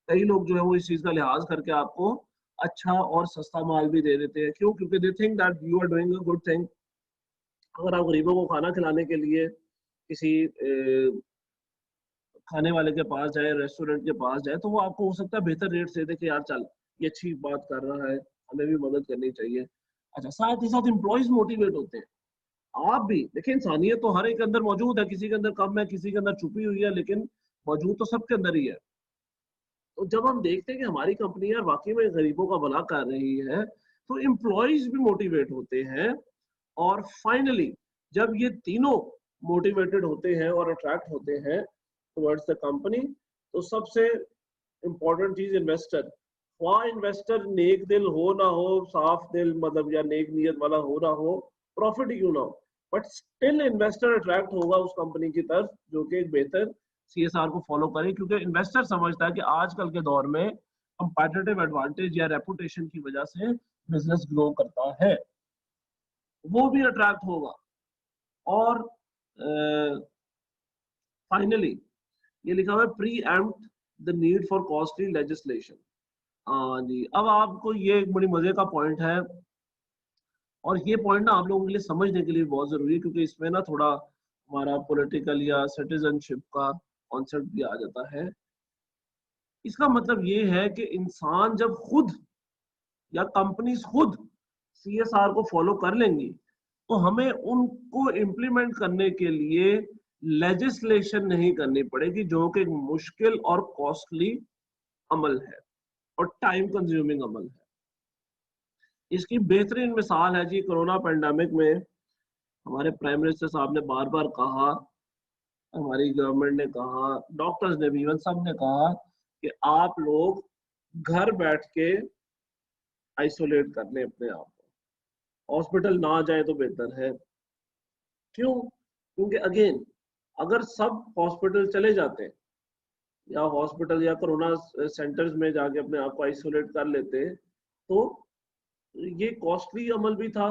कई लोग जो है वो इस चीज का लिहाज करके आपको अच्छा और सस्ता माल भी दे देते हैं। क्यों? क्योंकि they think that you are doing a good thing. अगर आप गरीबों को खाना खिलाने के लिए किसी खाने वाले के पास जाए, रेस्टोरेंट के पास जाए, तो वो आपको हो सकता है बेहतर रेट से देखे, यार चल ये अच्छी बात कर रहा है, हमें भी मदद करनी चाहिए। अच्छा, साथ ही साथ एम्प्लॉइज मोटिवेट होते हैं। आप भी देखिए, इंसानियत तो हर एक के अंदर मौजूद है, किसी के अंदर कम है, किसी के अंदर छुपी हुई है, लेकिन मौजूद तो सबके अंदर ही है। तो जब हम देखते हैं कि हमारी कंपनी यार वाकई में गरीबों का भला कर रही है, तो एम्प्लॉइज भी मोटिवेट होते हैं। और फाइनली जब ये तीनों मोटिवेटेड होते हैं और अट्रैक्ट होते हैं टुवर्ड्स द कंपनी, तो सबसे इम्पोर्टेंट चीज इन्वेस्टर, वहाँ इन्वेस्टर नेक दिल हो ना हो, साफ दिल मतलब या नेक नीयत वाला हो ना हो, प्रॉफिट ही क्यों ना हो, बट स्टिल इन्वेस्टर अट्रैक्ट होगा उस कंपनी की तरफ जो कि एक बेहतर सीएसआर को फॉलो करे, क्योंकि इन्वेस्टर समझता है कि आजकल के दौर में कंपैटिटिव एडवांटेज या रेपुटेशन की वजह से बिजनेस ग्रो करता है, वो भी अट्रैक्ट होगा। और फाइनली ये लिखा हुआ है preempt the need for costly legislation. हाँ जी, अब आपको ये एक बड़ी मजे का पॉइंट है, और ये पॉइंट ना आप लोगों के लिए समझने के लिए बहुत जरूरी है, क्योंकि इसमें ना थोड़ा हमारा पॉलिटिकल या सिटीजनशिप का कॉन्सेप्ट भी आ जाता है। इसका मतलब ये है कि इंसान जब खुद या कंपनीज खुद सीएसआर को फॉलो कर लेंगी, तो हमें उनको इम्प्लीमेंट करने के लिए लेजिस्लेशन नहीं करनी पड़ेगी, जो कि एक मुश्किल और कॉस्टली अमल है और टाइम कंज्यूमिंग अमल है। इसकी बेहतरीन मिसाल है जी, कोरोना पेंडेमिक में हमारे प्राइम मिनिस्टर साहब ने बार बार कहा, हमारी गवर्नमेंट ने कहा, डॉक्टर्स ने भी, इवन सब ने कहा कि आप लोग घर बैठ के आइसोलेट कर लें अपने आप को, हॉस्पिटल ना जाए तो बेहतर है। क्यों? क्योंकि अगेन अगर सब हॉस्पिटल चले जाते हैं या हॉस्पिटल या कोरोना सेंटर्स में जाके अपने आप को आइसोलेट कर लेते, तो ये कॉस्टली अमल भी था,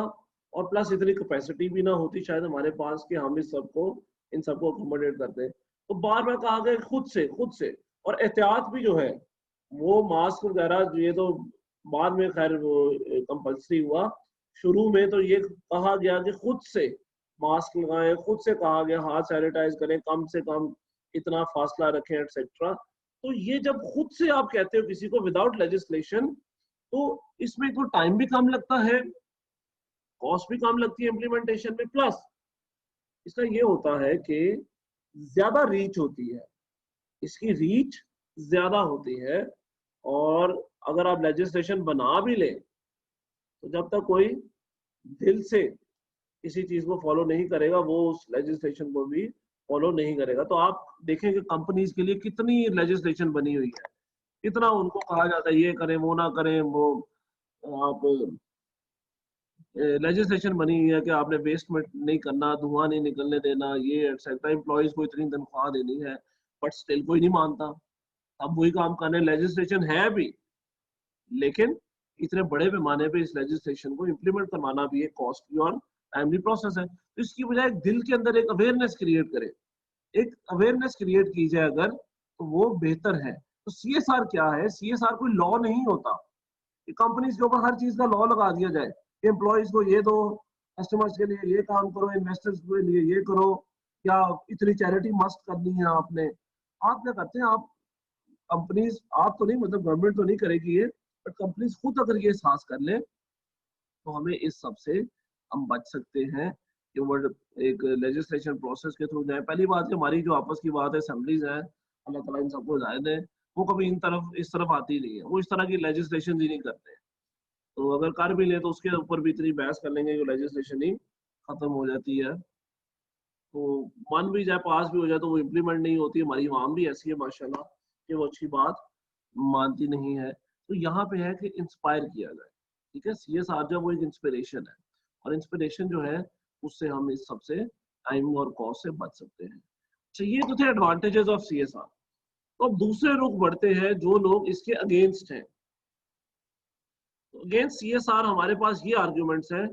और प्लस इतनी कैपेसिटी भी ना होती शायद हमारे पास कि हम इस सबको इन सबको अकोमोडेट करते। तो बार बार कहा गया खुद से और एहतियात भी जो है वो मास्क वगैरह, ये तो बाद में खैर वो कंपल्सरी हुआ। शुरू में तो ये कहा गया कि खुद से मास्क लगाएं, खुद से कहा गया हाथ सैनिटाइज करें, कम से कम इतना फासला रखें एटसेट्रा। तो ये जब खुद से आप कहते हो किसी को विदाउट लेजिस्लेशन, तो इसमें तो टाइम भी कम लगता है, कॉस्ट भी कम लगती है इम्प्लीमेंटेशन में, प्लस इसका ये होता है कि ज्यादा रीच होती है, इसकी रीच ज्यादा होती है। और अगर आप लेजिस्लेशन बना भी लें, तो जब तक कोई दिल से किसी चीज को फॉलो नहीं करेगा, वो उस लेजिस्लेशन को भी फॉलो नहीं करेगा। तो आप देखेंगे कंपनीज के लिए कितनी लेजिस्लेशन बनी हुई है, कितना उनको कहा जाता है ये करें वो ना करें, वो आप लेजिस्लेशन बनी हुई है कि आपने वेस्ट नहीं करना, धुआं नहीं निकलने देना, ये एटसेट्रा, एम्प्लॉयज को इतनी तनख्वाह देनी है, बट स्टिल कोई नहीं मानता, अब वही काम करने। लेजिस्लेशन है भी, लेकिन इतने बड़े पैमाने पे इस लेजिस्लेशन को इम्प्लीमेंट करवाना भी एक कॉस्टली और टाइमली प्रोसेस है। तो इसकी बजाय दिल के अंदर एक अवेयरनेस क्रिएट करें, एक अवेयरनेस क्रिएट की जाए अगर, तो वो बेहतर है। तो सीएसआर क्या है? सीएसआर कोई लॉ नहीं होता कि कंपनीज के ऊपर हर चीज का लॉ लगा दिया जाए, एम्प्लॉयज को ये दो, कस्टमर्स के लिए ये काम करो, इन्वेस्टर्स के लिए ये करो, या इतनी चैरिटी मस्ट करनी है आपने। आप क्या करते हैं, आप कंपनीज, आप तो नहीं, मतलब गवर्नमेंट तो नहीं करेगी ये, बट कंपनीज खुद अगर ये एहसास कर ले, तो हमें इस सब से हम बच सकते हैं कि वो एक लेजिस्लेशन प्रोसेस के थ्रू जाए। पहली बात है हमारी जो आपस की बात है, असेंबलीज है, अल्लाह ताला इन सबको हिदायत है, वो कभी इस तरफ आती नहीं है, वो इस तरह की लेजिस्लेशन ही नहीं करते। तो अगर कर भी ले तो उसके ऊपर भी इतनी बहस कर लेंगे कि लेजिस्लेशन ही खत्म हो जाती है। तो मान भी जाए, पास भी हो जाए, तो वो इम्प्लीमेंट नहीं होती। हमारी आवाम भी ऐसी है माशाल्लाह कि वो अच्छी बात मानती नहीं है। तो यहाँ पे है कि इंस्पायर किया जाए, ठीक है। सीएसआर जो वो एक इंस्पिरेशन है, और इंस्पिरेशन जो है उससे हम इस सबसे टाइम और कॉस्ट से बच सकते हैं। अच्छा, ये तो थे एडवांटेजेस ऑफ सीएसआर। तो अब दूसरे रुख बढ़ते हैं, जो लोग इसके अगेंस्ट हैं। तो अगेंस्ट सीएसआर हमारे पास ये आर्ग्यूमेंट्स हैं,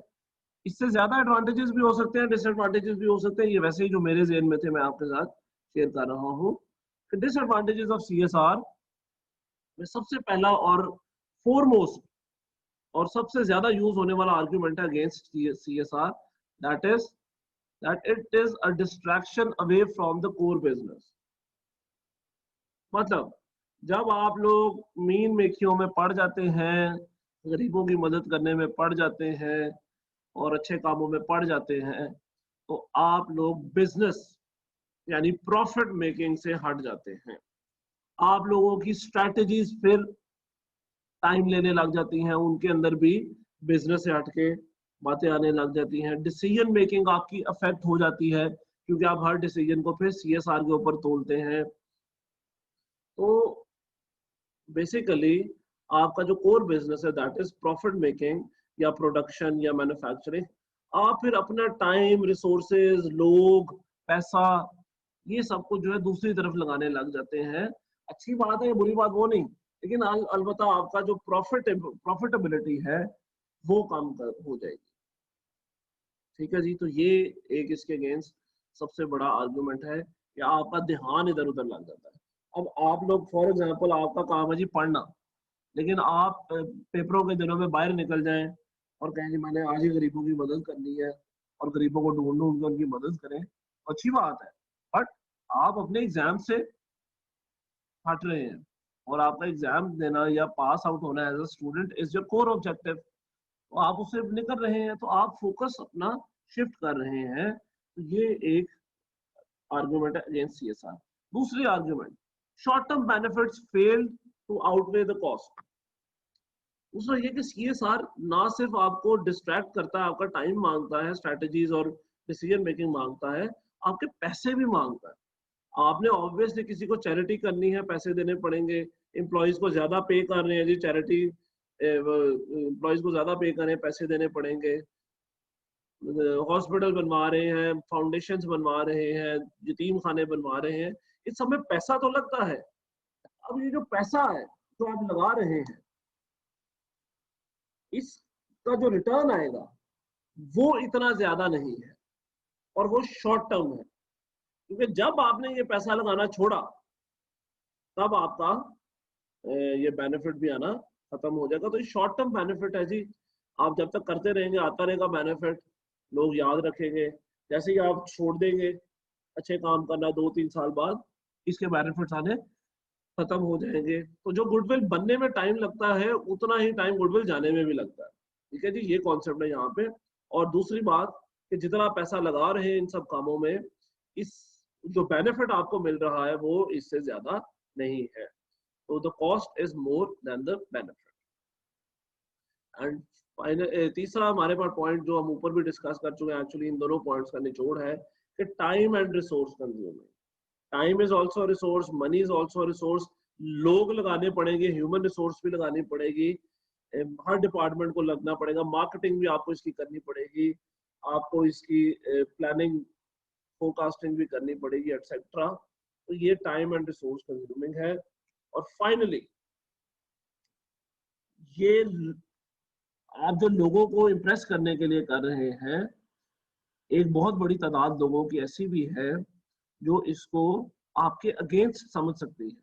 इससे ज्यादा एडवांटेजेस भी हो सकते हैं, डिसएडवांटेजेस भी हो सकते हैं। ये वैसे ही जो मेरे ज़हन में थे मैं आपके साथ शेयर कर रहा हूँ। डिसएडवांटेजेस ऑफ सीएसआर में सबसे पहला और फोरमोस्ट और सबसे ज्यादा यूज होने वाला आर्ग्यूमेंट है against CSR, that is that it is a distraction away from the core business. मतलब जब आप लोग मीन मेखियों में पड़ जाते हैं, गरीबों की मदद करने में पड़ जाते हैं और अच्छे कामों में पड़ जाते हैं, तो आप लोग बिजनेस यानी प्रॉफिट मेकिंग से हट जाते हैं। आप लोगों की स्ट्रैटेजीज फिर टाइम लेने लग जाती हैं, उनके अंदर भी बिजनेस से हटके बातें आने लग जाती हैं। डिसीजन मेकिंग आपकी अफेक्ट हो जाती है क्योंकि आप हर डिसीजन को फिर सीएसआर के ऊपर तोलते हैं। तो बेसिकली आपका जो कोर बिजनेस है दैट इज प्रॉफिट मेकिंग या प्रोडक्शन या मैन्युफैक्चरिंग, आप फिर अपना टाइम, रिसोर्सेज, लोग, पैसा, ये सब कुछ जो है दूसरी तरफ लगाने लग जाते हैं। अच्छी बात है, बुरी बात वो नहीं, लेकिन अलबत्ता आपका जो प्रॉफिटेबिलिटी है वो कम हो जाएगी। ठीक है जी, तो ये एक इसके अगेंस्ट सबसे बड़ा आर्गुमेंट है कि आपका ध्यान इधर उधर लग जाता है। अब आप लोग फॉर एग्जांपल आपका काम है जी पढ़ना, लेकिन आप पेपरों के दिनों में बाहर निकल जाएं और कहें कि मैंने आज ही गरीबों की मदद करनी है और गरीबों को ढूंढ ढूंढ के उनकी मदद करें, अच्छी बात है। बट आप अपने एग्जाम से हट रहे हैं और आपका एग्जाम देना या पास आउट होना as a student is your core objective, तो आप उससे निकल रहे हैं, तो आप फोकस अपना शिफ्ट कर रहे हैं। तो ये एक आर्गुमेंट है अगेंस्ट सीएसआर। दूसरी argument, short term benefits fail to outweigh the cost. दूसरा ये कि सीएसआर ना सिर्फ आपको डिस्ट्रैक्ट करता है, आपका टाइम मांगता है, स्ट्रेटजीज और डिसीजन मेकिंग मांगता है, आपके पैसे भी मांगता है। आपने ऑब्वियसली किसी को चैरिटी करनी है, पैसे देने पड़ेंगे। एम्प्लॉयज को ज्यादा पे कर रहे हैं जी, चैरिटी एम्प्लॉयज को ज्यादा पे करें, पैसे देने पड़ेंगे। हॉस्पिटल बनवा रहे हैं, फाउंडेशंस बनवा रहे हैं, यतीम खाने बनवा रहे हैं, इस सब में पैसा तो लगता है। अब ये जो पैसा है जो आप लगा रहे हैं, इसका जो रिटर्न आएगा वो इतना ज्यादा नहीं है और वो शॉर्ट टर्म है, क्योंकि जब आपने ये पैसा लगाना छोड़ा तब आपका ये बेनिफिट भी आना खत्म हो जाएगा। तो ये शॉर्ट टर्म बेनिफिट है जी, आप जब तक करते रहेंगे आता रहेगा बेनिफिट, लोग याद रखेंगे। जैसे ही आप छोड़ देंगे अच्छे काम करना 2-3 साल बाद, इसके बेनिफिट्स आने खत्म हो जाएंगे। तो जो गुडविल बनने में टाइम लगता है उतना ही टाइम गुडविल जाने में भी लगता है। ठीक है जी, ये कॉन्सेप्ट है यहाँ पे। और दूसरी बात कि जितना पैसा लगा रहे हैं इन सब कामों में, इस जो बेनिफिट आपको मिल रहा है वो इससे ज्यादा नहीं है। तो the cost is more than the benefit. And final तीसरा हमारे पास पॉइंट जो हम ऊपर भी डिस्कस कर चुके हैं, एक्चुअली इन दोनों पॉइंट्स का निचोड़ है कि time and resource consuming. Time is also resource, money is also resource. लोग लगाने पड़ेंगे, ह्यूमन रिसोर्स भी लगानी पड़ेगी, हर डिपार्टमेंट को लगना पड़ेगा, मार्केटिंग भी आपको इसकी करनी पड़ेगी, आपको इसकी प्लानिंग फोरकास्टिंग भी करनी पड़ेगी एटसेट्रा। तो ये टाइम एंड रिसोर्स कंज्यूमिंग है। और फाइनली ये आप जो लोगों को इम्प्रेस करने के लिए कर रहे हैं, एक बहुत बड़ी तादाद लोगों की ऐसी भी है जो इसको आपके अगेंस्ट समझ सकती है,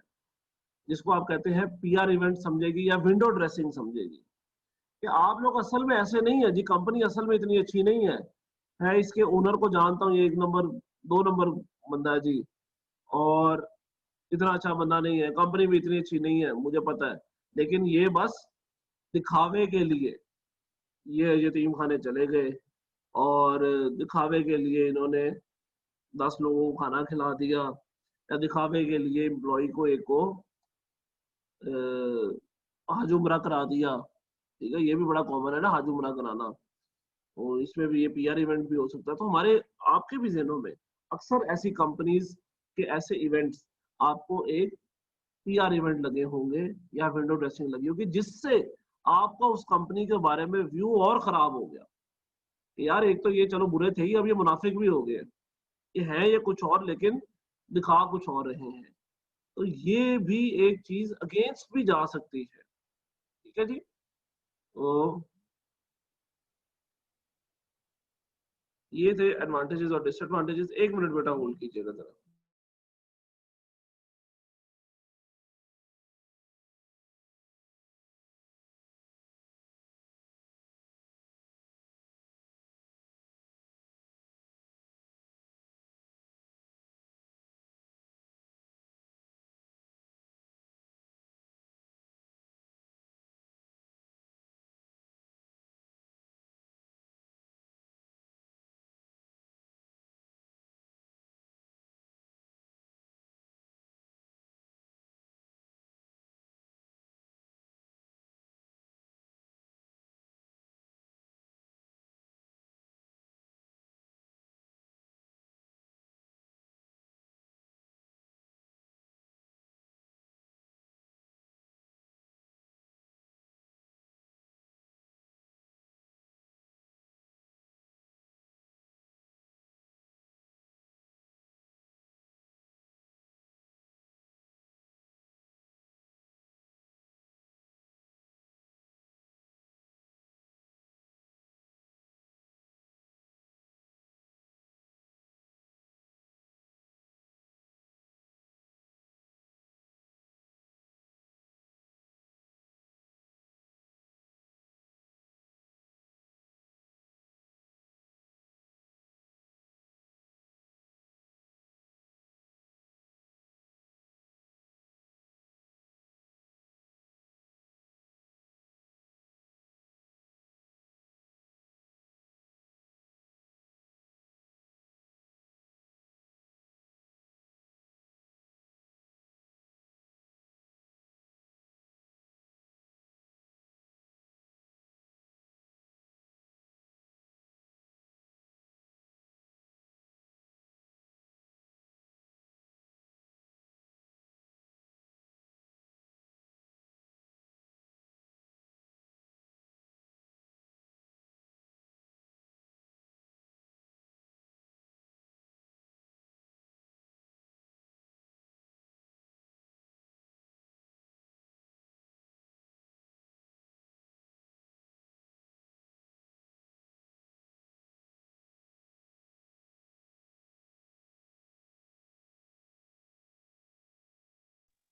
जिसको आप कहते हैं पीआर इवेंट समझेगी या विंडो ड्रेसिंग समझेगी कि आप लोग असल में ऐसे नहीं है जी, कंपनी असल में इतनी अच्छी नहीं है, मैं इसके ओनर को जानता हूँ, ये 1 नंबर 2 नंबर बंदा है जी, और इतना अच्छा बंदा नहीं है, कंपनी भी इतनी अच्छी नहीं है, मुझे पता है, लेकिन ये बस दिखावे के लिए ये यतीम खाने चले गए और दिखावे के लिए इन्होंने 10 लोगों को खाना खिला दिया, या दिखावे के लिए एम्प्लॉय को एक को हज उम्रा करा दिया। ठीक है, ये भी बड़ा कॉमन है ना, हज उम्रा कराना, और इसमें भी ये पीआर इवेंट भी हो सकता है। तो हमारे आपके भी जहनों में अक्सर ऐसी कंपनीज के ऐसे इवेंट्स आपको एक पीआर इवेंट लगे होंगे या विंडो ड्रेसिंग लगी होगी, जिससे आपका उस कंपनी के बारे में व्यू और खराब हो गया कि यार एक तो ये चलो बुरे थे ही, अब ये मुनाफिक भी हो गए, ये है ये कुछ और लेकिन दिखा कुछ और रहे हैं। तो ये भी एक चीज अगेंस्ट भी जा सकती है। ठीक है जी, तो ये थे एडवांटेजेस और डिसएडवांटेजेस। 1 मिनट बेटा होल्ड कीजिएगा जरा।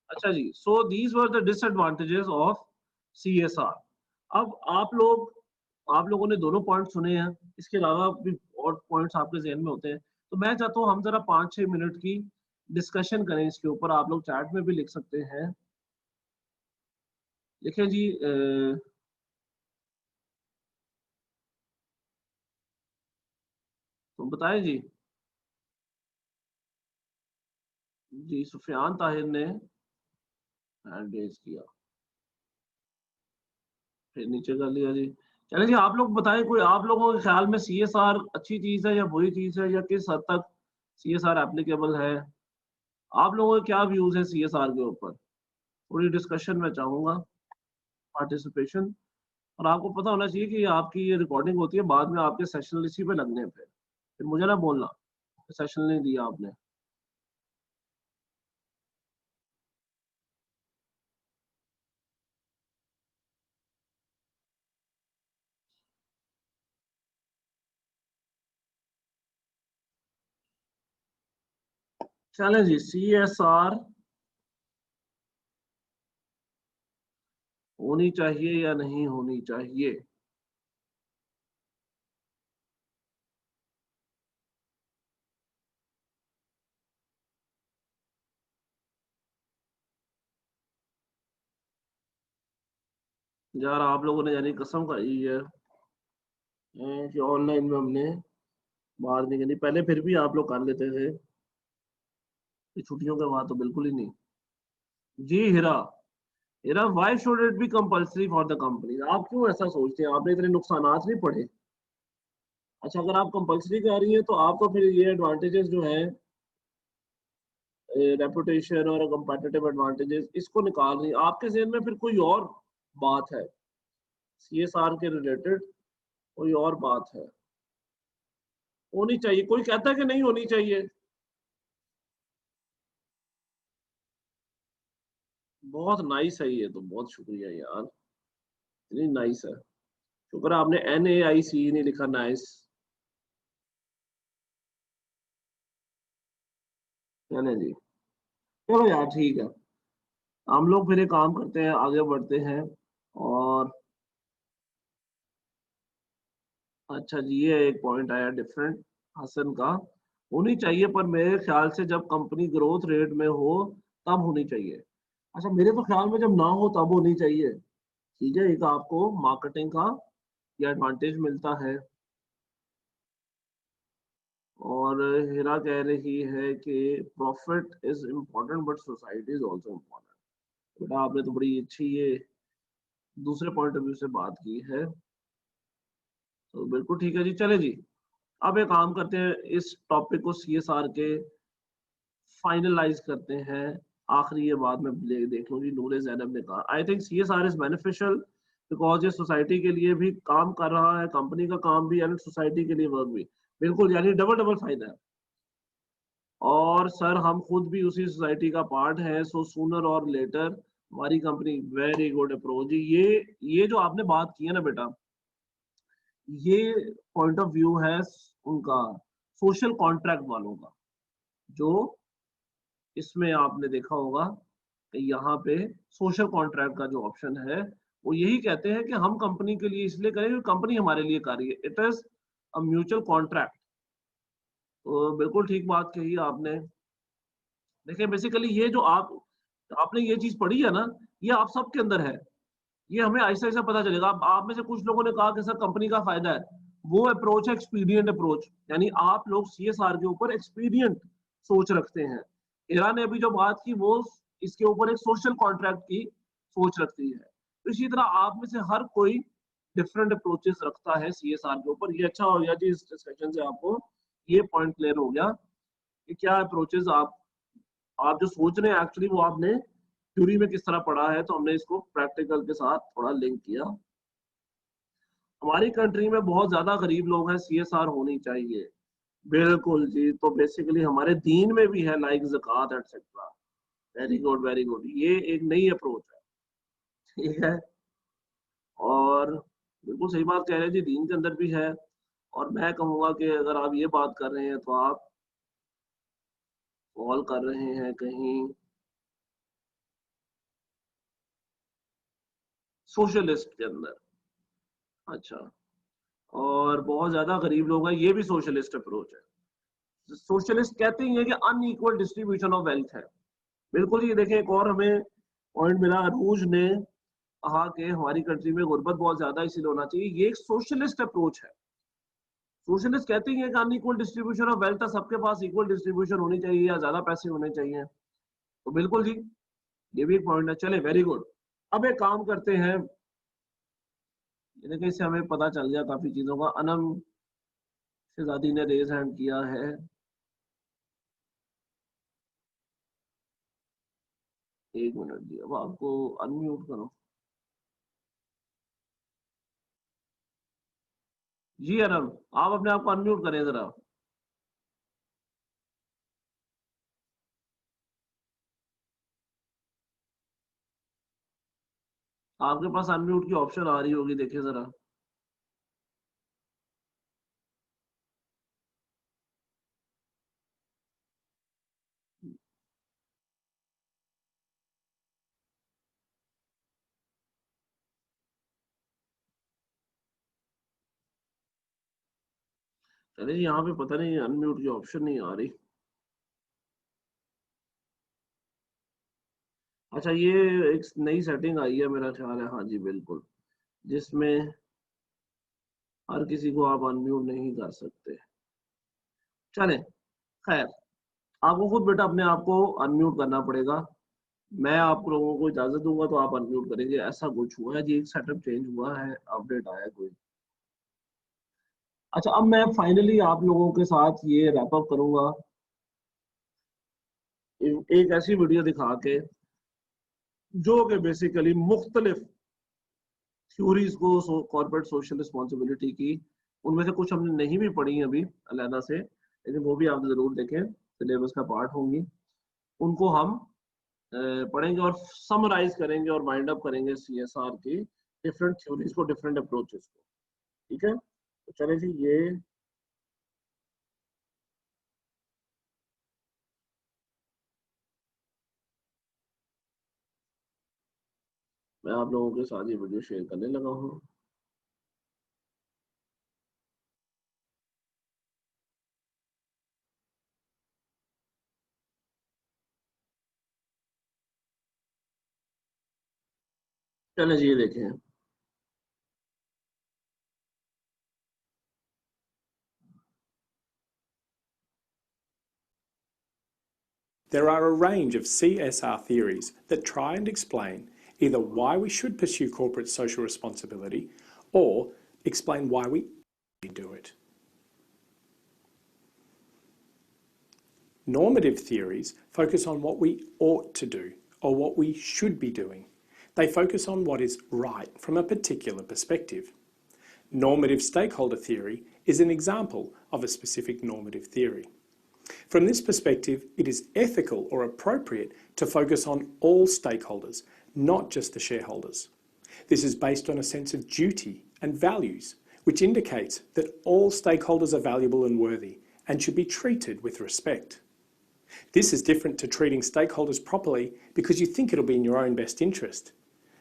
अच्छा जी, so these were the disadvantages of CSR। अब आप लोगों ने दोनों पॉइंट सुने हैं, इसके अलावा भी और पॉइंट्स आपके ज़हन में होते हैं, तो मैं चाहता हूँ हम ज़रा 5-6 मिनट की डिस्कशन करें इसके ऊपर। आप लोग चैट में भी लिख सकते हैं। देखिए जी, तो बताएं जी। जी, सुफियान ताहिर ने हैंड रेज किया, फिर नीचे कर लिया जी। चलिए जी, आप लोग बताएं, कोई आप लोगों के ख्याल में CSR अच्छी चीज है या बुरी चीज है, या किस हद तक CSR एप्लीकेबल है? आप लोगों के क्या व्यूज है CSR के ऊपर? थोड़ी डिस्कशन में चाहूंगा, पार्टिसिपेशन। और आपको पता होना चाहिए कि आपकी ये रिकॉर्डिंग होती है, बाद में आपके सेशन इसी पे लगने हैं, फिर मुझे ना बोलना सेशन नहीं दिया आपने। चलें जी, CSR होनी चाहिए या नहीं होनी चाहिए? यार आप लोगों ने यानी कसम खाई है कि ऑनलाइन में हमने बाहर नहीं करनी। पहले फिर भी आप लोग कर लेते थे, ये छुट्टियों के बाद तो बिल्कुल ही नहीं। जी Heera, Heera why should it be compulsory for the company? आप क्यों ऐसा सोचते हैं? आपने इतने नुकसानात नहीं पढ़े? अच्छा, अगर आप कंपल्सरी कर रही हैं तो आप तो फिर ये एडवांटेजेस जो हैं, रेपुटेशन और कंपेटिटिव एडवांटेजेस, इसको निकाल रही हैं। आपके ज़हन में फिर कोई और बात है CSR के रिलेटेड, कोई और बात है? होनी चाहिए, कोई कहता है कि नहीं होनी चाहिए? बहुत नाइस है ये तो, बहुत शुक्रिया यार, इतनी नाइस है। शुक्र है आपने NAIC नहीं लिखा, नाइस। चले जी, चलो यार ठीक है। हम लोग फिर एक काम करते हैं, आगे बढ़ते हैं। और अच्छा जी, ये एक पॉइंट आया डिफरेंट हसन का, होनी चाहिए पर मेरे ख्याल से जब कंपनी ग्रोथ रेट में हो तब होनी चाहिए। अच्छा, मेरे तो ख्याल में जब ना हो तब होनी चाहिए। ठीक है, एक आपको मार्केटिंग का ये एडवांटेज मिलता है। और हिरा कह रही है कि profit is important but society is also important. बेटा आपने तो बड़ी अच्छी ये दूसरे पॉइंट ऑफ व्यू से बात की है, तो बिल्कुल ठीक है जी। चले जी, अब एक काम करते हैं, इस टॉपिक को CSR के फाइनलाइज करते हैं। आखिरी ये बात मैं देख लूँ जी, नूरे जैनब ने कहा I think CSR is beneficial because ये सोसाइटी के लिए भी काम कर रहा है, कंपनी का काम भी एंड सोसाइटी के लिए वर्क भी। बिल्कुल, यानी डबल डबल फायदा है। और सर हम खुद भी उसी सोसाइटी का पार्ट है, सो सूनर और लेटर हमारी कंपनी। वेरी गुड अप्रोच जी। ये जो आपने बात की है ना बेटा, ये पॉइंट ऑफ व्यू है उनका, सोशल कॉन्ट्रैक्ट वालों का। जो इसमें आपने देखा होगा कि यहाँ पे सोशल कॉन्ट्रैक्ट का जो ऑप्शन है, वो यही कहते हैं कि हम कंपनी के लिए इसलिए करें क्योंकि कंपनी हमारे लिए कर रही है। It is a mutual contract. तो बिल्कुल ठीक बात कही आपने। देखिए बेसिकली ये जो आपने ये चीज पढ़ी है ना, ये आप सबके अंदर है। ये हमें ऐसा ऐसा पता चलेगा। अब आप में से कुछ लोगों ने कहा कि सर कंपनी का फायदा है, वो अप्रोच है एक्सपीडियंट अप्रोच, यानी आप लोग CSR के ऊपर एक्सपीडियंट सोच रखते हैं। इरा ने अभी जो बात की वो इसके ऊपर एक सोशल कॉन्ट्रैक्ट की सोच रखती है। तो इसी तरह आप में से हर कोई डिफरेंट अप्रोचेस रखता है CSR के ऊपर। ये अच्छा हो गया जी, इस डिस्कशन से आपको ये पॉइंट क्लियर हो गया कि क्या अप्रोचेस आप जो सोच रहे हैं एक्चुअली वो आपने थ्योरी में किस तरह पढ़ा है, तो हमने इसको प्रैक्टिकल के साथ थोड़ा लिंक किया। हमारी कंट्री में बहुत ज्यादा गरीब लोग हैं, CSR होनी चाहिए। बिल्कुल जी, तो बेसिकली हमारे दीन में भी है, लाइक ज़कात etcetera. Very good, very good, ये एक नई अप्रोच है। ठीक है, और बिल्कुल सही बात कह रहे हैं जी, दीन के अंदर भी है। और मैं कहूँगा कि अगर आप ये बात कर रहे हैं तो आप फॉल कर रहे हैं कहीं सोशलिस्ट के अंदर। अच्छा, और बहुत ज्यादा गरीब लोग हैं, ये भी सोशलिस्ट अप्रोच है। सोशलिस्ट कहते ही है कि अनइक्वल डिस्ट्रीब्यूशन ऑफ वेल्थ है। बिल्कुल, ये देखें एक और हमें पॉइंट मिला, रूज ने कहा कि हमारी कंट्री में गुर्बत बहुत ज्यादा इसीलिए होना चाहिए, ये एक सोशलिस्ट अप्रोच है। सोशलिस्ट कहते हैं कि अनइक्वल डिस्ट्रीब्यूशन ऑफ वेल्थ है, सबके पास इक्वल डिस्ट्रीब्यूशन होनी चाहिए या ज्यादा पैसे होने चाहिए। तो बिल्कुल जी, ये भी एक पॉइंट है। चले, वेरी गुड। अब एक काम करते हैं, देखिए इससे हमें पता चल गया काफी चीजों का। अनम शहजादी ने रेज हैंड किया है। एक मिनट जी, अब आपको अनम्यूट करो। जी अनम, आप अपने आप को अनम्यूट करें जरा। आपके पास अनम्यूट की ऑप्शन आ रही होगी, देखिए जरा। चलिए जी, यहाँ पे पता नहीं अनम्यूट की ऑप्शन नहीं आ रही। अच्छा, ये एक नई सेटिंग आई है मेरा ख्याल है, हाँ जी बिल्कुल, जिसमें हर किसी को आप अनम्यूट नहीं कर सकते। चले, खैर, आपको खुद बेटा अपने आप को अनम्यूट करना पड़ेगा। मैं आप लोगों को इजाजत दूंगा तो आप अनम्यूट करेंगे, ऐसा कुछ हुआ है जी, एक सेटअप चेंज हुआ है, अपडेट आया है कोई। अच्छा, अब मैं फाइनली आप लोगों के साथ ये रैप अप करूंगा एक ऐसी वीडियो दिखा के जो कि बेसिकली मुख्तलिफ थ्योरीज को कॉर्पोरेट सोशल रिस्पॉन्सिबिलिटी की, उनमें से कुछ हमने नहीं भी पढ़ी अभी अलहदा से, लेकिन वो भी आप जरूर देखें, सिलेबस का पार्ट होंगी। उनको हम पढ़ेंगे और समराइज करेंगे और वाइंड अप करेंगे सीएसआर की डिफरेंट थ्योरीज को, डिफरेंट अप्रोचेस को। ठीक है, तो चले जी, ये मैं आप लोगों के साथ ये वीडियो शेयर करने लगा हूँ। चले जी, ये देखें। There are a range of CSR theories that try and explain either why we should pursue corporate social responsibility or explain why we do it. Normative theories focus on what we ought to do or what we should be doing. They focus on what is right from a particular perspective. Normative stakeholder theory is an example of a specific normative theory. From this perspective, it is ethical or appropriate to focus on all stakeholders, not just the shareholders. This is based on a sense of duty and values, which indicates that all stakeholders are valuable and worthy and should be treated with respect. This is different to treating stakeholders properly because you think it'll be in your own best interest.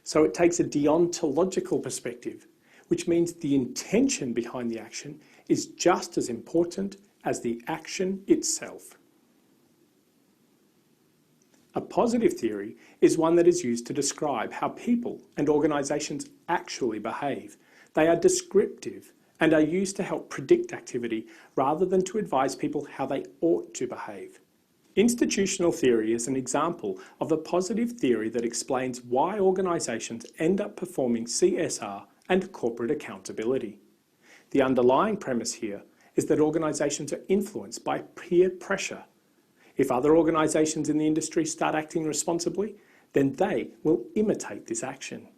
So it takes a deontological perspective, which means the intention behind the action is just as important as the action itself. A positive theory is one that is used to describe how people and organisations actually behave. They are descriptive and are used to help predict activity rather than to advise people how they ought to behave. Institutional theory is an example of a positive theory that explains why organisations end up performing CSR and corporate accountability. The underlying premise here is that organisations are influenced by peer pressure. If other organisations in the industry start acting responsibly, then they will imitate this action.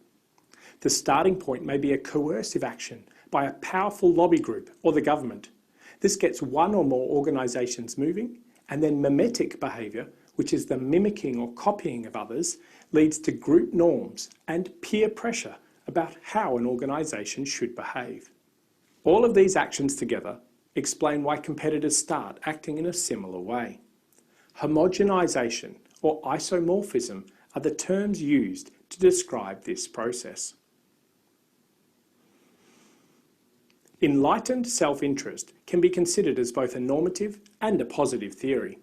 The starting point may be a coercive action by a powerful lobby group or the government. This gets one or more organisations moving, and then mimetic behaviour, which is the mimicking or copying of others, leads to group norms and peer pressure about how an organisation should behave. All of these actions together explain why competitors start acting in a similar way. Homogenisation or isomorphism are the terms used to describe this process. Enlightened self-interest can be considered as both a normative and a positive theory.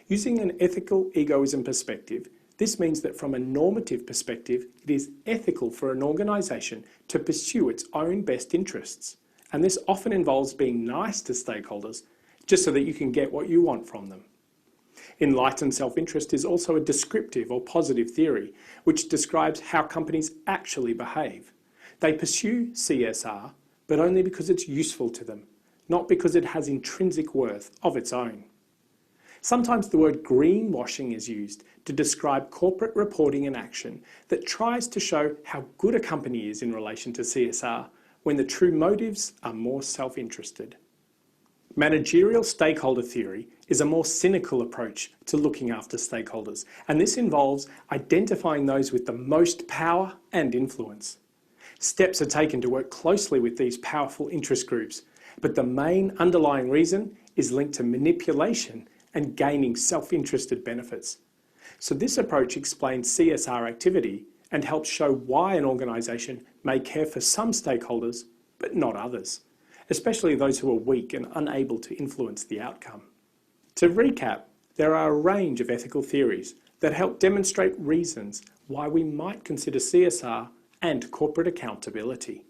Using an ethical egoism perspective, this means that from a normative perspective, it is ethical for an organisation to pursue its own best interests. And this often involves being nice to stakeholders just so that you can get what you want from them. Enlightened self-interest is also a descriptive or positive theory, which describes how companies actually behave. They pursue CSR, but only because it's useful to them, not because it has intrinsic worth of its own. Sometimes the word greenwashing is used to describe corporate reporting and action that tries to show how good a company is in relation to CSR when the true motives are more self-interested. Managerial stakeholder theory is a more cynical approach to looking after stakeholders, and this involves identifying those with the most power and influence. Steps are taken to work closely with these powerful interest groups, but the main underlying reason is linked to manipulation and gaining self-interested benefits. So this approach explains CSR activity and helps show why an organisation may care for some stakeholders, but not others, especially those who are weak and unable to influence the outcome. To recap, there are a range of ethical theories that help demonstrate reasons why we might consider CSR and corporate accountability.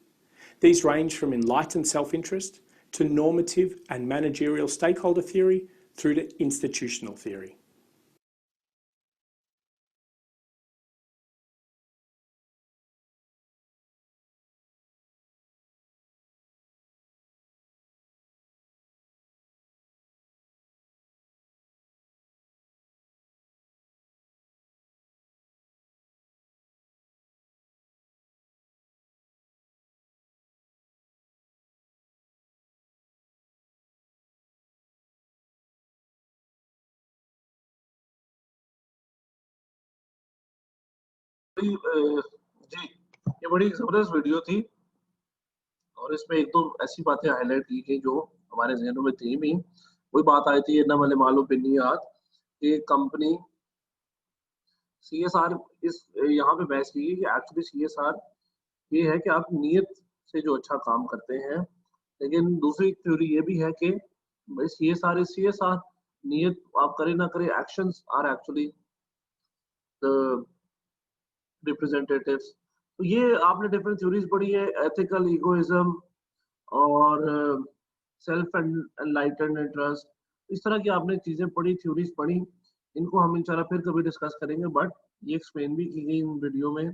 These range from enlightened self-interest to normative and managerial stakeholder theory through to institutional theory. जी, ये बड़ी जबरदस्त video थी और इसमें एक दो ऐसी बातें हाईलाइट की गई जो हमारे जहनों में थी भी। वही बात आई थी, ना भले मालूम बिन्नियात कि कंपनी सीएसआर इस यहाँ पे बहस की कि एक्चुअली सीएसआर ये है कि आप नियत से जो अच्छा काम करते हैं, लेकिन दूसरी थ्योरी ये भी है कि भाई सीएसआर इज सीएसआर, नियत आप करें ना करें, actions are actually the representatives. तो ये आपने डिफरेंट थ्योरीज पढ़ी है, एथिकल इगोइज्म और सेल्फ एनलाइटेंड इंटरेस्ट, इस तरह की आपने चीजें पढ़ी, थ्योरीज पढ़ी। इनको हम इंशाल्लाह फिर कभी डिस्कस करेंगे, बट ये एक्सप्लेन भी की गई इन वीडियो में।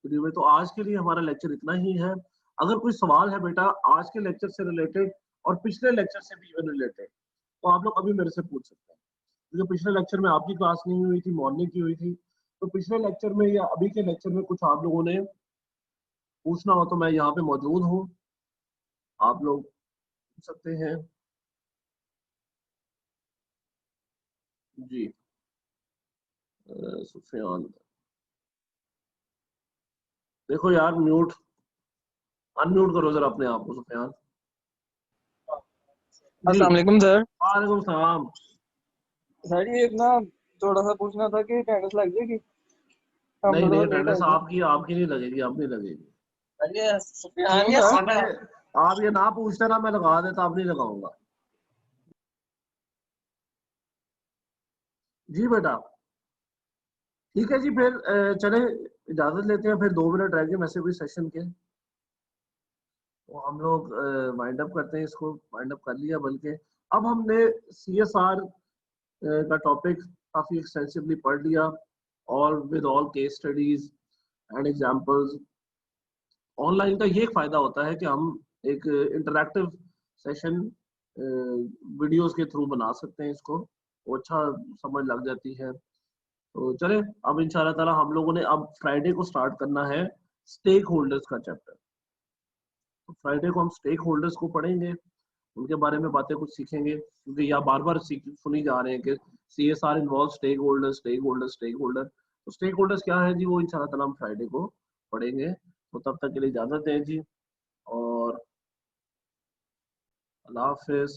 तो आज के लिए हमारा लेक्चर इतना ही है। अगर कोई सवाल है बेटा आज के लेक्चर से रिलेटेड और पिछले लेक्चर से भी इवन रिलेटेड, तो आप लोग अभी मेरे से पूछ सकते हैं, क्योंकि पिछले लेक्चर में आपकी क्लास नहीं हुई थी, मॉर्निंग की हुई थी। तो पिछले लेक्चर में या अभी के लेक्चर में कुछ आप लोगों ने पूछना हो तो मैं यहाँ पे मौजूद हूँ, आप लोग पूछ सकते हैं। जी सुफियान, देखो यार म्यूट अनम्यूट करो जरा अपने आप को सुफियान। अस्सलाम वालेकुम सर। वालेकुम सलाम। सर ये ना थोड़ा सा पूछना था कि अटेंडेंस लग जाएगी? नहीं नहीं, अटेंडेंस आपकी नहीं लगेगी, अब नहीं लगेगी। आप ये ना पूछते ना, मैं लगा देता, अब नहीं लगाऊंगा। जी बेटा ठीक है जी, फिर चले इजाजत लेते हैं, फिर 2 मिनट रह गए वैसे भी सेशन के, तो हम लोग वाइंड अप करते हैं, इसको वाइंड अप कर लिया। बल्कि अब हमने सीएसआर का टॉपिक काफी एक्सटेंसिवली पढ़ लिया, और with all case studies and examples. Online का ये एक फायदा होता है कि हम एक इंटरैक्टिव सेशन वीडियोस के थ्रू बना सकते हैं, इसको वो अच्छा समझ लग जाती है। तो चले अब इंशाल्लाह ताला हम लोगों ने अब फ्राइडे को स्टार्ट करना है स्टेक होल्डर्स का चैप्टर। तो फ्राइडे को हम स्टेक होल्डर्स को पढ़ेंगे, उनके बारे में बातें कुछ सीखेंगे, क्योंकि यहाँ बार बार सुनी जा रहे हैं कि CSR involve stakeholder, stakeholder, stakeholder. तो स्टेक होल्डर्स क्या है जी, वो इंशाल्लाह ताला हम फ्राइडे को पढ़ेंगे। तो तब तक के लिए इजाजत दें जी, और अल्लाह हाफिज।